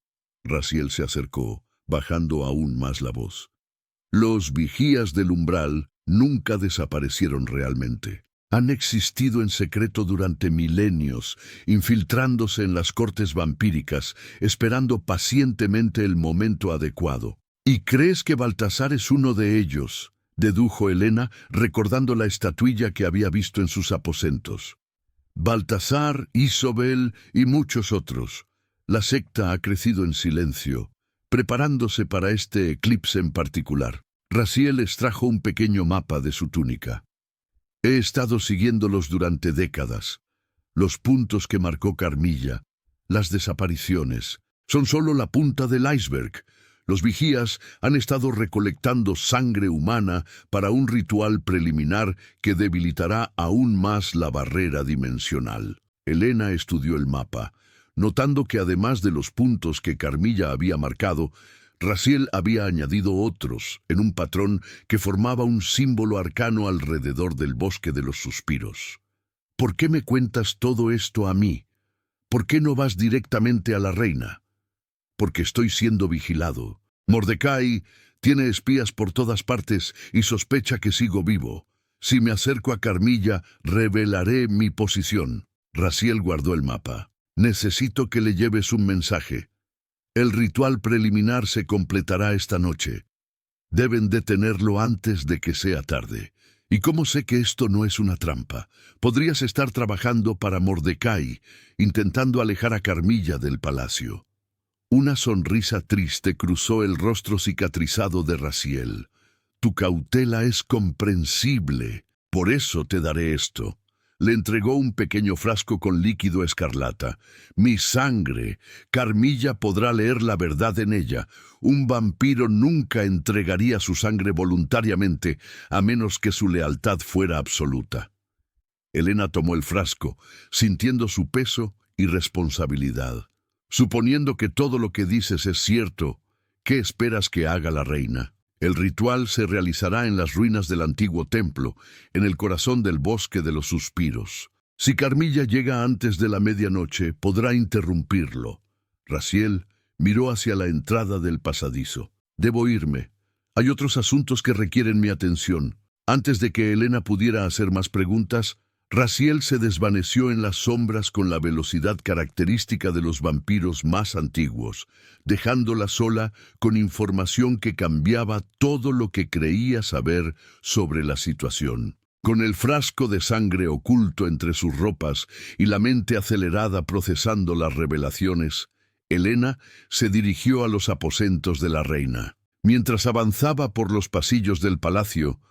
Raziel se acercó, bajando aún más la voz. Los vigías del umbral nunca desaparecieron realmente. Han existido en secreto durante milenios, infiltrándose en las cortes vampíricas, esperando pacientemente el momento adecuado. ¿Y crees que Baltasar es uno de ellos?, dedujo Helena, recordando la estatuilla que había visto en sus aposentos. Baltasar, Isobel y muchos otros. La secta ha crecido en silencio, preparándose para este eclipse en particular. Raziel extrajo un pequeño mapa de su túnica. He estado siguiéndolos durante décadas. Los puntos que marcó Carmilla, las desapariciones, son solo la punta del iceberg. Los vigías han estado recolectando sangre humana para un ritual preliminar que debilitará aún más la barrera dimensional. Helena estudió el mapa, notando que además de los puntos que Carmilla había marcado, Raziel había añadido otros en un patrón que formaba un símbolo arcano alrededor del bosque de los suspiros. ¿Por qué me cuentas todo esto a mí? ¿Por qué no vas directamente a la reina? Porque estoy siendo vigilado. Mordecai tiene espías por todas partes y sospecha que sigo vivo. Si me acerco a Carmilla, revelaré mi posición. Raziel guardó el mapa. Necesito que le lleves un mensaje. El ritual preliminar se completará esta noche. Deben detenerlo antes de que sea tarde. ¿Y cómo sé que esto no es una trampa? Podrías estar trabajando para Mordecai, intentando alejar a Carmilla del palacio. Una sonrisa triste cruzó el rostro cicatrizado de Raziel. Tu cautela es comprensible. Por eso te daré esto. Le entregó un pequeño frasco con líquido escarlata. «Mi sangre. Carmilla podrá leer la verdad en ella. Un vampiro nunca entregaría su sangre voluntariamente, a menos que su lealtad fuera absoluta». Elena tomó el frasco, sintiendo su peso y responsabilidad. «Suponiendo que todo lo que dices es cierto, ¿qué esperas que haga la reina?» El ritual se realizará en las ruinas del antiguo templo, en el corazón del bosque de los suspiros. Si Carmilla llega antes de la medianoche, podrá interrumpirlo. Raziel miró hacia la entrada del pasadizo. «Debo irme. Hay otros asuntos que requieren mi atención». Antes de que Elena pudiera hacer más preguntas, Raziel se desvaneció en las sombras con la velocidad característica de los vampiros más antiguos, dejándola sola con información que cambiaba todo lo que creía saber sobre la situación. Con el frasco de sangre oculto entre sus ropas y la mente acelerada procesando las revelaciones, Elena se dirigió a los aposentos de la reina. Mientras avanzaba por los pasillos del palacio,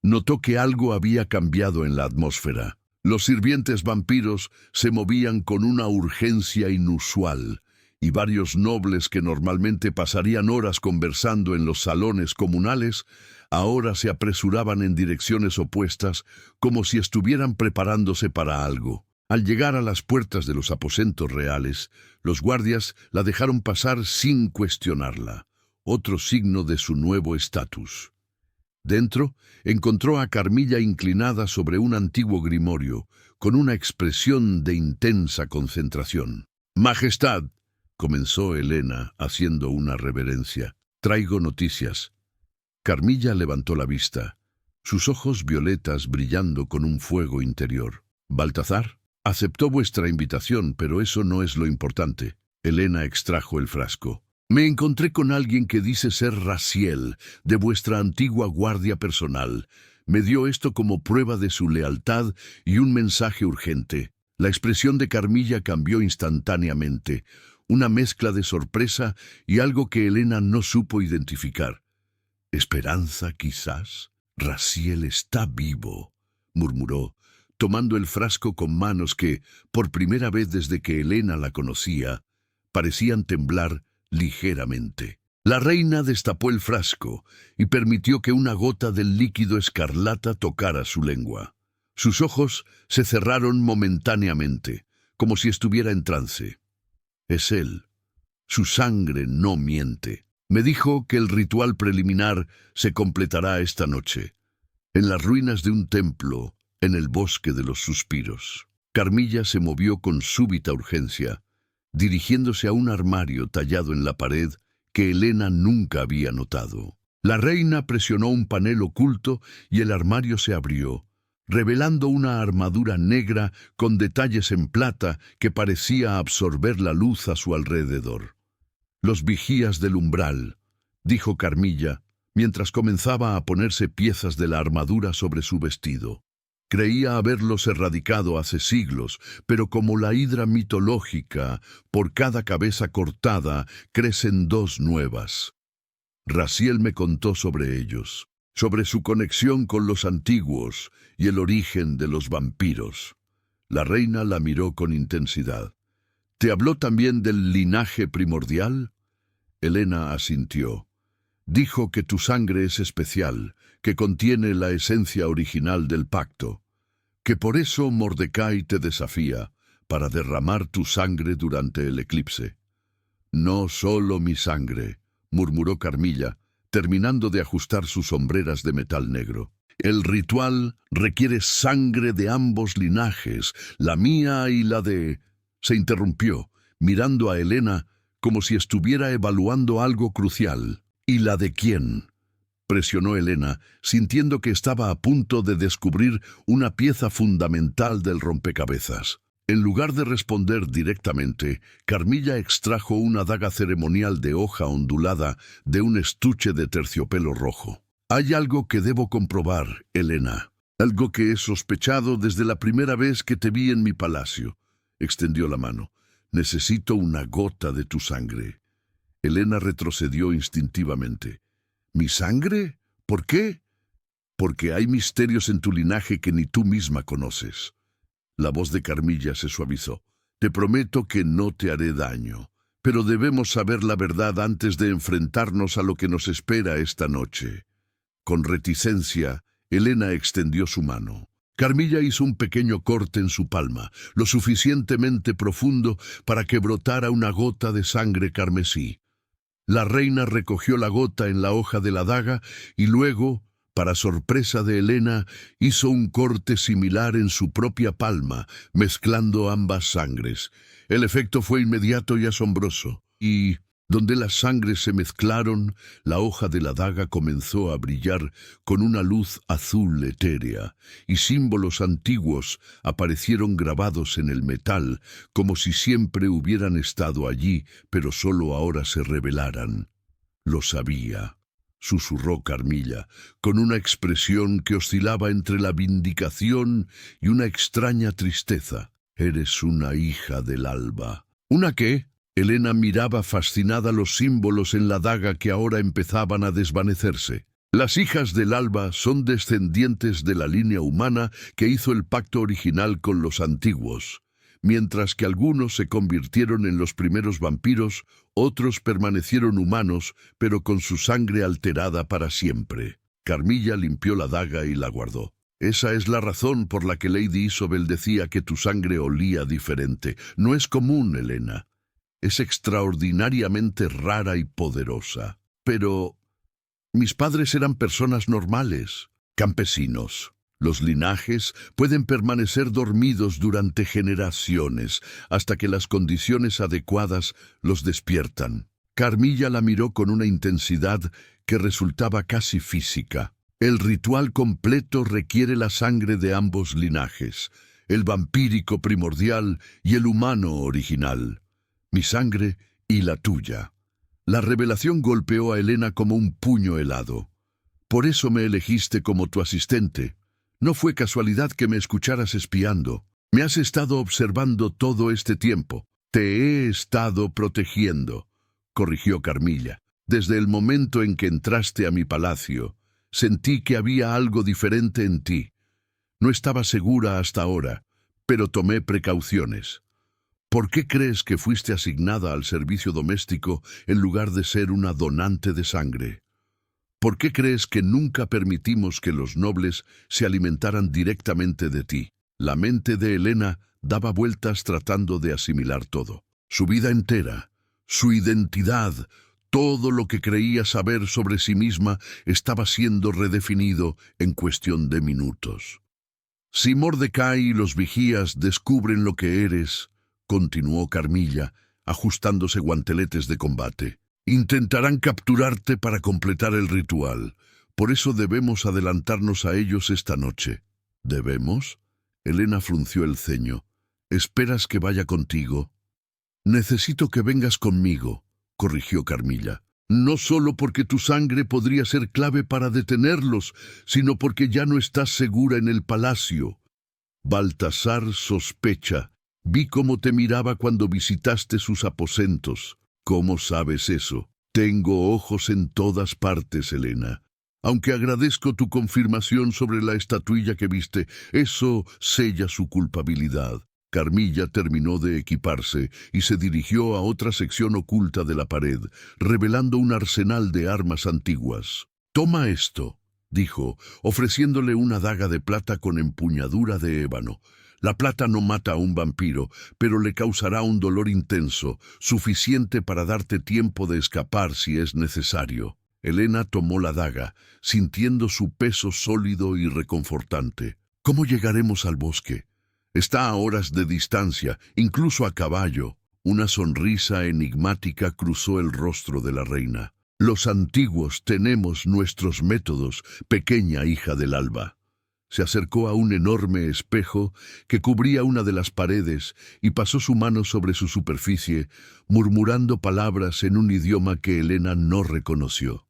notó que algo había cambiado en la atmósfera. Los sirvientes vampiros se movían con una urgencia inusual, y varios nobles que normalmente pasarían horas conversando en los salones comunales, ahora se apresuraban en direcciones opuestas como si estuvieran preparándose para algo. Al llegar a las puertas de los aposentos reales, los guardias la dejaron pasar sin cuestionarla, otro signo de su nuevo estatus. Dentro, encontró a Carmilla inclinada sobre un antiguo grimorio, con una expresión de intensa concentración. «Majestad», comenzó Elena, haciendo una reverencia, «traigo noticias». Carmilla levantó la vista, sus ojos violetas brillando con un fuego interior. «Baltazar, aceptó vuestra invitación, pero eso no es lo importante». Elena extrajo el frasco. «Me encontré con alguien que dice ser Raziel, de vuestra antigua guardia personal. Me dio esto como prueba de su lealtad y un mensaje urgente». La expresión de Carmilla cambió instantáneamente, una mezcla de sorpresa y algo que Elena no supo identificar. «¿Esperanza, quizás? Raziel está vivo», murmuró, tomando el frasco con manos que, por primera vez desde que Elena la conocía, parecían temblar ligeramente. La reina destapó el frasco y permitió que una gota del líquido escarlata tocara su lengua. Sus ojos se cerraron momentáneamente, como si estuviera en trance. «Es él. Su sangre no miente. Me dijo que el ritual preliminar se completará esta noche, en las ruinas de un templo, en el bosque de los suspiros». Carmilla se movió con súbita urgencia, dirigiéndose a un armario tallado en la pared que Elena nunca había notado. La reina presionó un panel oculto y el armario se abrió, revelando una armadura negra con detalles en plata que parecía absorber la luz a su alrededor. «Los vigías del umbral», dijo Carmilla, mientras comenzaba a ponerse piezas de la armadura sobre su vestido. Creía haberlos erradicado hace siglos, pero como la hidra mitológica, por cada cabeza cortada crecen dos nuevas. Raziel me contó sobre ellos, sobre su conexión con los antiguos y el origen de los vampiros. La reina la miró con intensidad. «¿Te habló también del linaje primordial?» Elena asintió. «Dijo que tu sangre es especial, que contiene la esencia original del pacto, que por eso Mordecai te desafía para derramar tu sangre durante el eclipse». «No solo mi sangre», murmuró Carmilla, terminando de ajustar sus sombreras de metal negro. «El ritual requiere sangre de ambos linajes, la mía y la de...» Se interrumpió, mirando a Elena como si estuviera evaluando algo crucial. «¿Y la de quién?», presionó Elena, sintiendo que estaba a punto de descubrir una pieza fundamental del rompecabezas. En lugar de responder directamente, Carmilla extrajo una daga ceremonial de hoja ondulada de un estuche de terciopelo rojo. «Hay algo que debo comprobar, Elena. Algo que he sospechado desde la primera vez que te vi en mi palacio». Extendió la mano. «Necesito una gota de tu sangre». Elena retrocedió instintivamente. «¿Mi sangre? ¿Por qué?» «Porque hay misterios en tu linaje que ni tú misma conoces». La voz de Carmilla se suavizó. Te prometo que no te haré daño, pero debemos saber la verdad antes de enfrentarnos a lo que nos espera esta noche. Con reticencia, Elena extendió su mano. Carmilla hizo un pequeño corte en su palma, lo suficientemente profundo para que brotara una gota de sangre carmesí. La reina recogió la gota en la hoja de la daga y luego, para sorpresa de Elena, hizo un corte similar en su propia palma, mezclando ambas sangres. El efecto fue inmediato y asombroso, y donde las sangres se mezclaron, la hoja de la daga comenzó a brillar con una luz azul etérea, y símbolos antiguos aparecieron grabados en el metal, como si siempre hubieran estado allí, pero solo ahora se revelaran. Lo sabía, susurró Carmilla, con una expresión que oscilaba entre la vindicación y una extraña tristeza. Eres una hija del alba. ¿Una qué? Elena miraba fascinada los símbolos en la daga que ahora empezaban a desvanecerse. Las hijas del alba son descendientes de la línea humana que hizo el pacto original con los antiguos. Mientras que algunos se convirtieron en los primeros vampiros, otros permanecieron humanos, pero con su sangre alterada para siempre. Carmilla limpió la daga y la guardó. Esa es la razón por la que Lady Isobel decía que tu sangre olía diferente. No es común, Elena. Es extraordinariamente rara y poderosa. Pero mis padres eran personas normales, campesinos. Los linajes pueden permanecer dormidos durante generaciones, hasta que las condiciones adecuadas los despiertan. Carmilla la miró con una intensidad que resultaba casi física. El ritual completo requiere la sangre de ambos linajes, el vampírico primordial y el humano original. Mi sangre y la tuya. La revelación golpeó a Elena como un puño helado. Por eso me elegiste como tu asistente. No fue casualidad que me escucharas espiando. Me has estado observando todo este tiempo. Te he estado protegiendo, corrigió Carmilla. Desde el momento en que entraste a mi palacio, sentí que había algo diferente en ti. No estaba segura hasta ahora, pero tomé precauciones. ¿Por qué crees que fuiste asignada al servicio doméstico en lugar de ser una donante de sangre? ¿Por qué crees que nunca permitimos que los nobles se alimentaran directamente de ti? La mente de Elena daba vueltas tratando de asimilar todo. Su vida entera, su identidad, todo lo que creía saber sobre sí misma estaba siendo redefinido en cuestión de minutos. Si Mordecai y los vigías descubren lo que eres, continuó Carmilla, ajustándose guanteletes de combate, intentarán capturarte para completar el ritual. Por eso debemos adelantarnos a ellos esta noche. ¿Debemos? Elena frunció el ceño. ¿Esperas que vaya contigo? Necesito que vengas conmigo, corrigió Carmilla. No solo porque tu sangre podría ser clave para detenerlos, sino porque ya no estás segura en el palacio. Baltasar sospecha. Vi cómo te miraba cuando visitaste sus aposentos. ¿Cómo sabes eso? Tengo ojos en todas partes, Elena. Aunque agradezco tu confirmación sobre la estatuilla que viste, eso sella su culpabilidad. Carmilla terminó de equiparse y se dirigió a otra sección oculta de la pared, revelando un arsenal de armas antiguas. «Toma esto», dijo, ofreciéndole una daga de plata con empuñadura de ébano. La plata no mata a un vampiro, pero le causará un dolor intenso, suficiente para darte tiempo de escapar si es necesario. Elena tomó la daga, sintiendo su peso sólido y reconfortante. ¿Cómo llegaremos al bosque? Está a horas de distancia, incluso a caballo. Una sonrisa enigmática cruzó el rostro de la reina. Los antiguos tenemos nuestros métodos, pequeña hija del alba. Se acercó a un enorme espejo que cubría una de las paredes y pasó su mano sobre su superficie, murmurando palabras en un idioma que Elena no reconoció.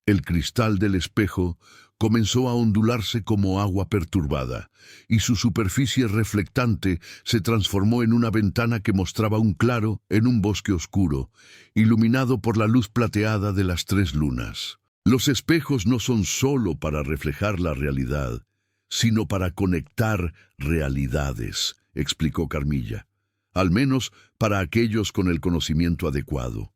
El cristal del espejo comenzó a ondularse como agua perturbada, y su superficie reflectante se transformó en una ventana que mostraba un claro en un bosque oscuro, iluminado por la luz plateada de las 3 lunas. Los espejos no son solo para reflejar la realidad, sino para conectar realidades, explicó Carmilla. Al menos para aquellos con el conocimiento adecuado.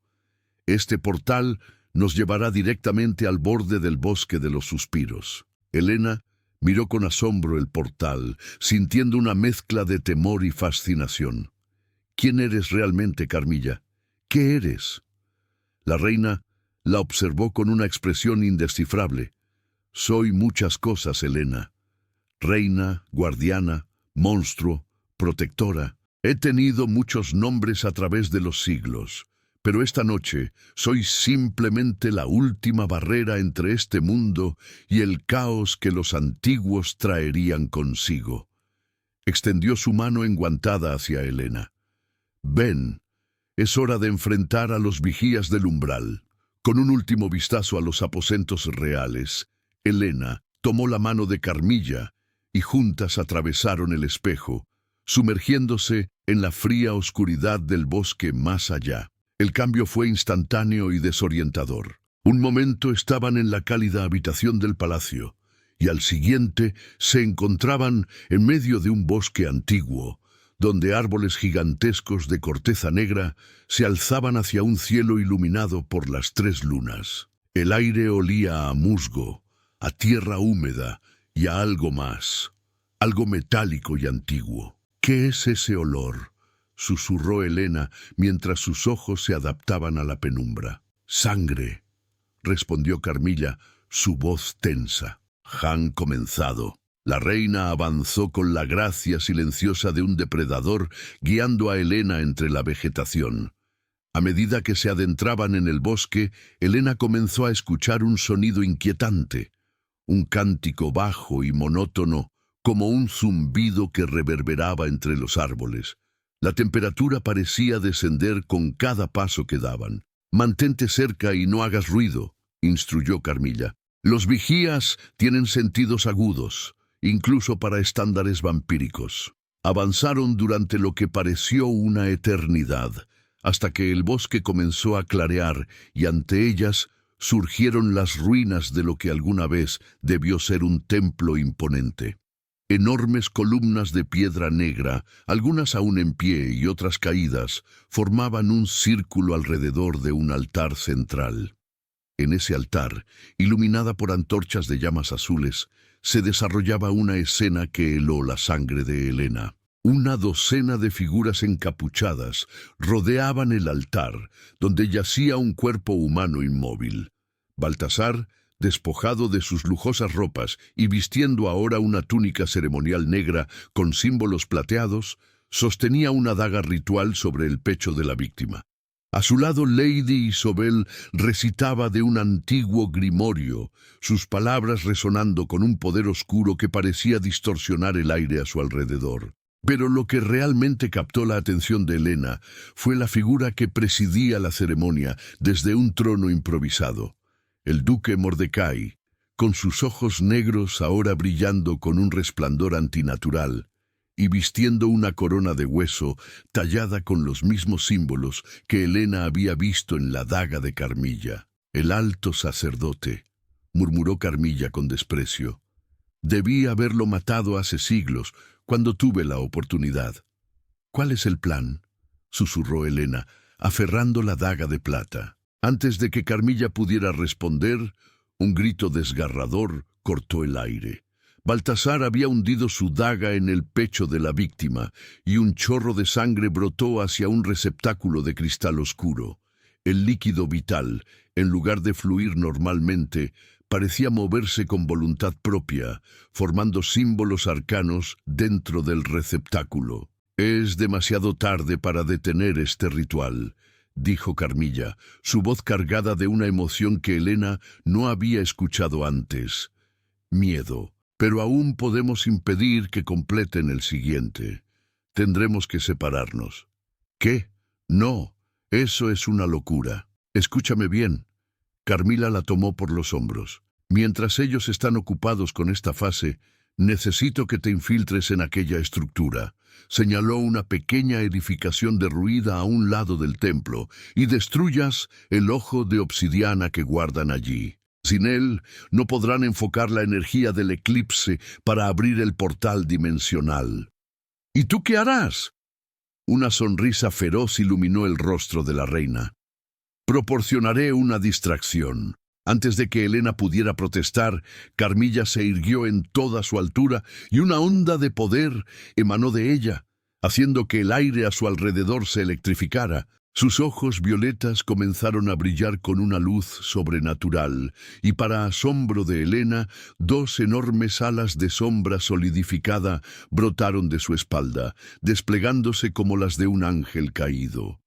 Este portal nos llevará directamente al borde del bosque de los suspiros. Elena miró con asombro el portal, sintiendo una mezcla de temor y fascinación. ¿Quién eres realmente, Carmilla? ¿Qué eres? La reina la observó con una expresión indescifrable. Soy muchas cosas, Elena. Reina, guardiana, monstruo, protectora. He tenido muchos nombres a través de los siglos, pero esta noche soy simplemente la última barrera entre este mundo y el caos que los antiguos traerían consigo. Extendió su mano enguantada hacia Elena. Ven, es hora de enfrentar a los vigías del umbral. Con un último vistazo a los aposentos reales, Elena tomó la mano de Carmilla y juntas atravesaron el espejo, sumergiéndose en la fría oscuridad del bosque más allá. El cambio fue instantáneo y desorientador. Un momento estaban en la cálida habitación del palacio, y al siguiente se encontraban en medio de un bosque antiguo, donde árboles gigantescos de corteza negra se alzaban hacia un cielo iluminado por las 3 lunas. El aire olía a musgo, a tierra húmeda y a algo más, algo metálico y antiguo. ¿Qué es ese olor?, susurró Elena mientras sus ojos se adaptaban a la penumbra. Sangre, respondió Carmilla, su voz tensa. Han comenzado. La reina avanzó con la gracia silenciosa de un depredador, guiando a Elena entre la vegetación. A medida que se adentraban en el bosque, Elena comenzó a escuchar un sonido inquietante, un cántico bajo y monótono, como un zumbido que reverberaba entre los árboles. La temperatura parecía descender con cada paso que daban. «Mantente cerca y no hagas ruido», instruyó Carmilla. «Los vigías tienen sentidos agudos, incluso para estándares vampíricos». Avanzaron durante lo que pareció una eternidad, hasta que el bosque comenzó a clarear y ante ellas surgieron las ruinas de lo que alguna vez debió ser un templo imponente. Enormes columnas de piedra negra, algunas aún en pie y otras caídas, formaban un círculo alrededor de un altar central. En ese altar, iluminada por antorchas de llamas azules, se desarrollaba una escena que heló la sangre de Elena. Una docena de figuras encapuchadas rodeaban el altar, donde yacía un cuerpo humano inmóvil. Baltasar, despojado de sus lujosas ropas y vistiendo ahora una túnica ceremonial negra con símbolos plateados, sostenía una daga ritual sobre el pecho de la víctima. A su lado, Lady Isobel recitaba de un antiguo grimorio, sus palabras resonando con un poder oscuro que parecía distorsionar el aire a su alrededor. Pero lo que realmente captó la atención de Elena fue la figura que presidía la ceremonia desde un trono improvisado. El duque Mordecai, con sus ojos negros ahora brillando con un resplandor antinatural, y vistiendo una corona de hueso tallada con los mismos símbolos que Elena había visto en la daga de Carmilla. «El alto sacerdote», murmuró Carmilla con desprecio. «Debí haberlo matado hace siglos, cuando tuve la oportunidad». «¿Cuál es el plan?», susurró Elena, aferrando la daga de plata. Antes de que Carmilla pudiera responder, un grito desgarrador cortó el aire. Baltasar había hundido su daga en el pecho de la víctima y un chorro de sangre brotó hacia un receptáculo de cristal oscuro. El líquido vital, en lugar de fluir normalmente, parecía moverse con voluntad propia, formando símbolos arcanos dentro del receptáculo. «Es demasiado tarde para detener este ritual», dijo Carmilla, su voz cargada de una emoción que Elena no había escuchado antes. «Miedo. Pero aún podemos impedir que completen el siguiente. Tendremos que separarnos». «¿Qué? No, eso es una locura. Escúchame bien». Carmilla la tomó por los hombros. «Mientras ellos están ocupados con esta fase, necesito que te infiltres en aquella estructura». Señaló una pequeña edificación derruida a un lado del templo y destruyas el ojo de obsidiana que guardan allí. Sin él, no podrán enfocar la energía del eclipse para abrir el portal dimensional. ¿Y tú qué harás? Una sonrisa feroz iluminó el rostro de la reina. Proporcionaré una distracción. Antes de que Helena pudiera protestar, Carmilla se irguió en toda su altura y una onda de poder emanó de ella, haciendo que el aire a su alrededor se electrificara. Sus ojos violetas comenzaron a brillar con una luz sobrenatural, y para asombro de Helena, dos enormes alas de sombra solidificada brotaron de su espalda, desplegándose como las de un ángel caído.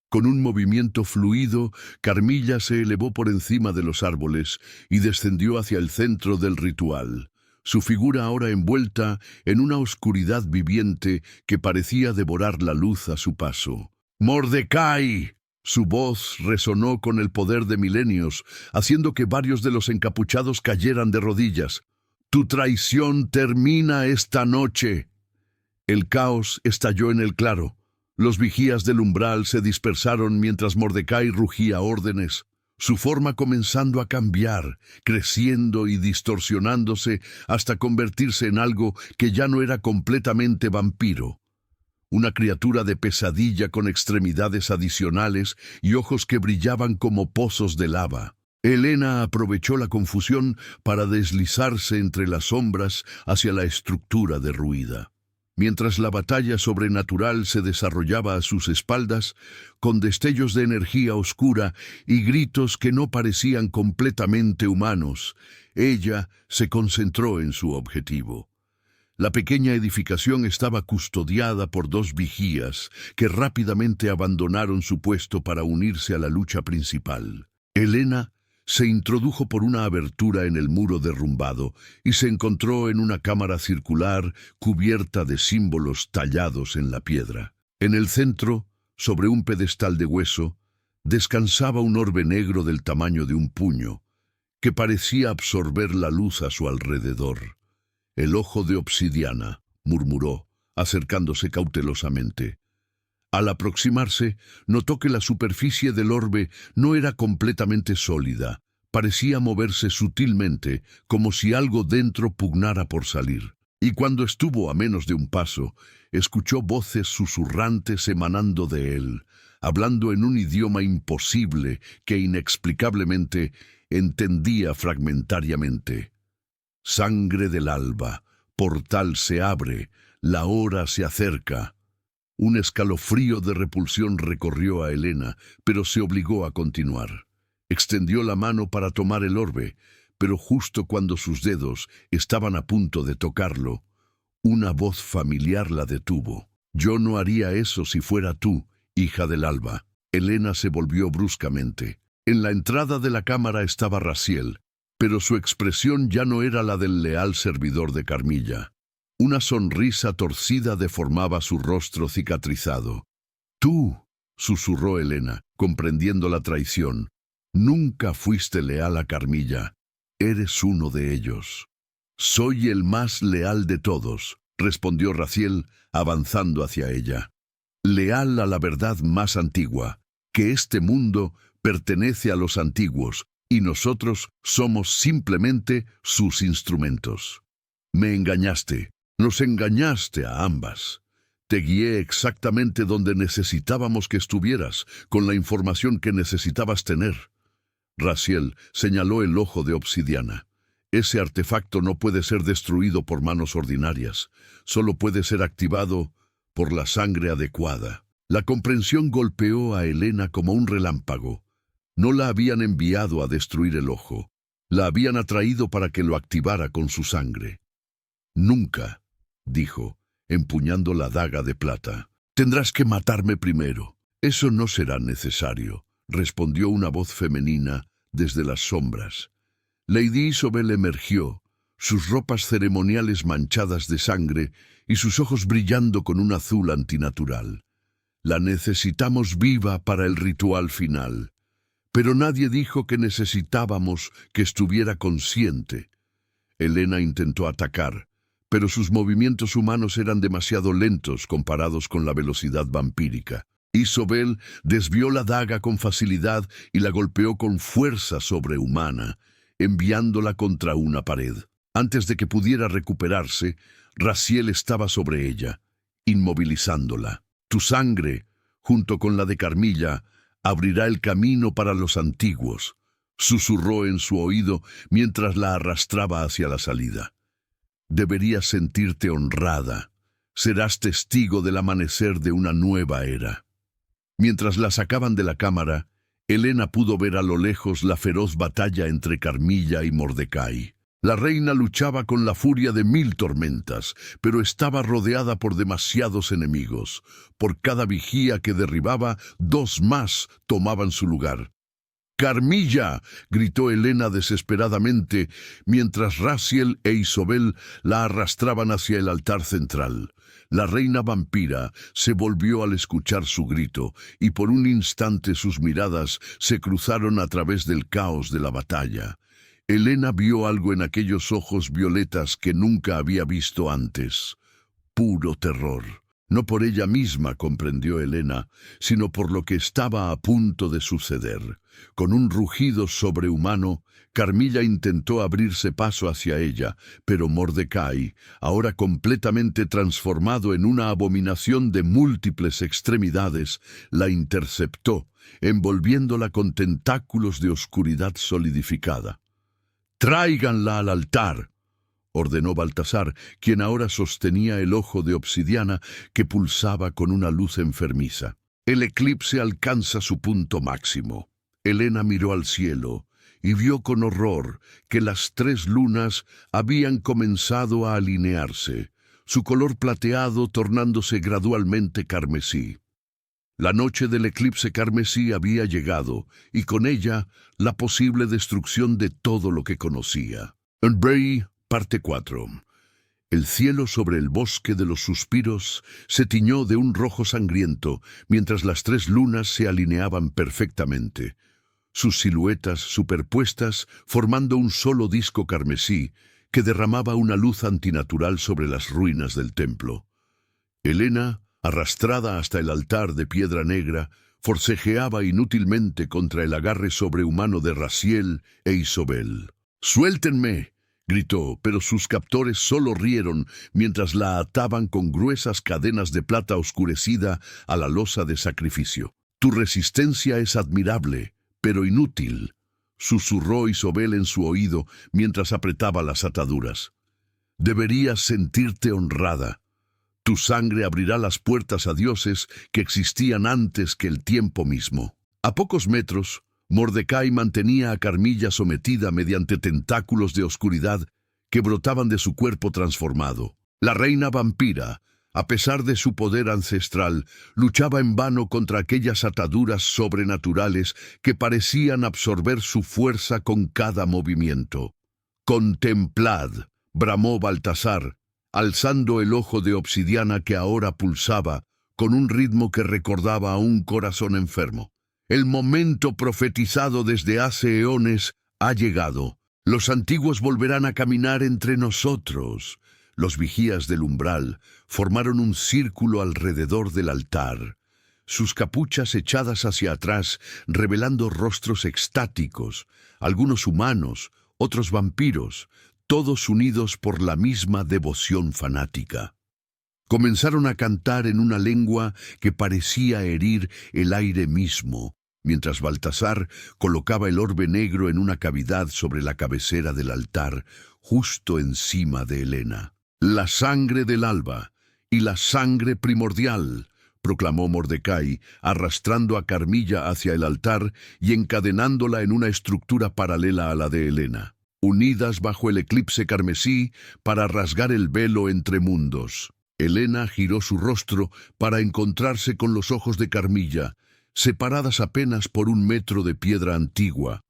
Con un movimiento fluido, Carmilla se elevó por encima de los árboles y descendió hacia el centro del ritual, su figura ahora envuelta en una oscuridad viviente que parecía devorar la luz a su paso. ¡Mordecai! Su voz resonó con el poder de milenios, haciendo que varios de los encapuchados cayeran de rodillas. ¡Tu traición termina esta noche! El caos estalló en el claro. Los vigías del umbral se dispersaron mientras Mordecai rugía órdenes, su forma comenzando a cambiar, creciendo y distorsionándose hasta convertirse en algo que ya no era completamente vampiro. Una criatura de pesadilla con extremidades adicionales y ojos que brillaban como pozos de lava. Helena aprovechó la confusión para deslizarse entre las sombras hacia la estructura derruida. Mientras la batalla sobrenatural se desarrollaba a sus espaldas, con destellos de energía oscura y gritos que no parecían completamente humanos, ella se concentró en su objetivo. La pequeña edificación estaba custodiada por dos vigías que rápidamente abandonaron su puesto para unirse a la lucha principal. Helena se introdujo por una abertura en el muro derrumbado y se encontró en una cámara circular cubierta de símbolos tallados en la piedra. En el centro, sobre un pedestal de hueso, descansaba un orbe negro del tamaño de un puño, que parecía absorber la luz a su alrededor. «El ojo de obsidiana», murmuró, acercándose cautelosamente. Al aproximarse, notó que la superficie del orbe no era completamente sólida. Parecía moverse sutilmente, como si algo dentro pugnara por salir. Y cuando estuvo a menos de un paso, escuchó voces susurrantes emanando de él, hablando en un idioma imposible que inexplicablemente entendía fragmentariamente. «Sangre del alba, portal se abre, la hora se acerca». Un escalofrío de repulsión recorrió a Helena, pero se obligó a continuar. Extendió la mano para tomar el orbe, pero justo cuando sus dedos estaban a punto de tocarlo, una voz familiar la detuvo. «Yo no haría eso si fuera tú, hija del alba». Helena se volvió bruscamente. En la entrada de la cámara estaba Raziel, pero su expresión ya no era la del leal servidor de Carmilla. Una sonrisa torcida deformaba su rostro cicatrizado. «Tú», susurró Helena, comprendiendo la traición, «nunca fuiste leal a Carmilla. Eres uno de ellos». «Soy el más leal de todos», respondió Raziel, avanzando hacia ella. «Leal a la verdad más antigua, que este mundo pertenece a los antiguos, y nosotros somos simplemente sus instrumentos. Me engañaste. Nos engañaste a ambas. Te guié exactamente donde necesitábamos que estuvieras, con la información que necesitabas tener». Raziel señaló el ojo de obsidiana. «Ese artefacto no puede ser destruido por manos ordinarias. Solo puede ser activado por la sangre adecuada». La comprensión golpeó a Helena como un relámpago. No la habían enviado a destruir el ojo. La habían atraído para que lo activara con su sangre. «Nunca», dijo, empuñando la daga de plata. «Tendrás que matarme primero». «Eso no será necesario», respondió una voz femenina desde las sombras. Lady Isobel emergió, sus ropas ceremoniales manchadas de sangre y sus ojos brillando con un azul antinatural. «La necesitamos viva para el ritual final. Pero nadie dijo que necesitábamos que estuviera consciente». Helena intentó atacar, pero sus movimientos humanos eran demasiado lentos comparados con la velocidad vampírica. Isobel desvió la daga con facilidad y la golpeó con fuerza sobrehumana, enviándola contra una pared. Antes de que pudiera recuperarse, Raziel estaba sobre ella, inmovilizándola. Tu sangre, junto con la de Carmilla, abrirá el camino para los antiguos, susurró en su oído mientras la arrastraba hacia la salida. Deberías sentirte honrada. Serás testigo del amanecer de una nueva era. Mientras la sacaban de la cámara, Helena pudo ver a lo lejos la feroz batalla entre Carmilla y Mordecai. La reina luchaba con la furia de 1000 tormentas, pero estaba rodeada por demasiados enemigos. Por cada vigía que derribaba, 2 más tomaban su lugar. «¡Carmilla!», gritó Helena desesperadamente, mientras Raziel e Isobel la arrastraban hacia el altar central. La reina vampira se volvió al escuchar su grito, y por un instante sus miradas se cruzaron a través del caos de la batalla. Helena vio algo en aquellos ojos violetas que nunca había visto antes. Puro terror. No por ella misma, comprendió Helena, sino por lo que estaba a punto de suceder. Con un rugido sobrehumano, Carmilla intentó abrirse paso hacia ella, pero Mordecai, ahora completamente transformado en una abominación de múltiples extremidades, la interceptó, envolviéndola con tentáculos de oscuridad solidificada. «¡Tráiganla al altar!», ordenó Baltasar, quien ahora sostenía el ojo de obsidiana que pulsaba con una luz enfermiza. El eclipse alcanza su punto máximo. Helena miró al cielo y vio con horror que las 3 lunas habían comenzado a alinearse, su color plateado tornándose gradualmente carmesí. La noche del eclipse carmesí había llegado, y con ella la posible destrucción de todo lo que conocía. Bray, parte 4. El cielo sobre el bosque de los suspiros se tiñó de un rojo sangriento, mientras las 3 lunas se alineaban perfectamente, sus siluetas superpuestas formando un solo disco carmesí que derramaba una luz antinatural sobre las ruinas del templo. Helena, arrastrada hasta el altar de piedra negra, forcejeaba inútilmente contra el agarre sobrehumano de Raziel e Isobel. «¡Suéltenme!», gritó, pero sus captores solo rieron mientras la ataban con gruesas cadenas de plata oscurecida a la losa de sacrificio. «Tu resistencia es admirable, pero inútil», susurró Isobel en su oído mientras apretaba las ataduras. «Deberías sentirte honrada. Tu sangre abrirá las puertas a dioses que existían antes que el tiempo mismo». A pocos metros, Mordecai mantenía a Carmilla sometida mediante tentáculos de oscuridad que brotaban de su cuerpo transformado. La reina vampira, a pesar de su poder ancestral, luchaba en vano contra aquellas ataduras sobrenaturales que parecían absorber su fuerza con cada movimiento. «Contemplad», bramó Baltasar, alzando el ojo de obsidiana que ahora pulsaba con un ritmo que recordaba a un corazón enfermo. «El momento profetizado desde hace eones ha llegado. Los antiguos volverán a caminar entre nosotros». Los vigías del umbral formaron un círculo alrededor del altar, sus capuchas echadas hacia atrás, revelando rostros extáticos, algunos humanos, otros vampiros, todos unidos por la misma devoción fanática. Comenzaron a cantar en una lengua que parecía herir el aire mismo, mientras Baltasar colocaba el orbe negro en una cavidad sobre la cabecera del altar, justo encima de Helena. «La sangre del alba y la sangre primordial», proclamó Mordecai, arrastrando a Carmilla hacia el altar y encadenándola en una estructura paralela a la de Helena, unidas bajo el eclipse carmesí para rasgar el velo entre mundos. Helena giró su rostro para encontrarse con los ojos de Carmilla, separadas apenas por 1 metro de piedra antigua.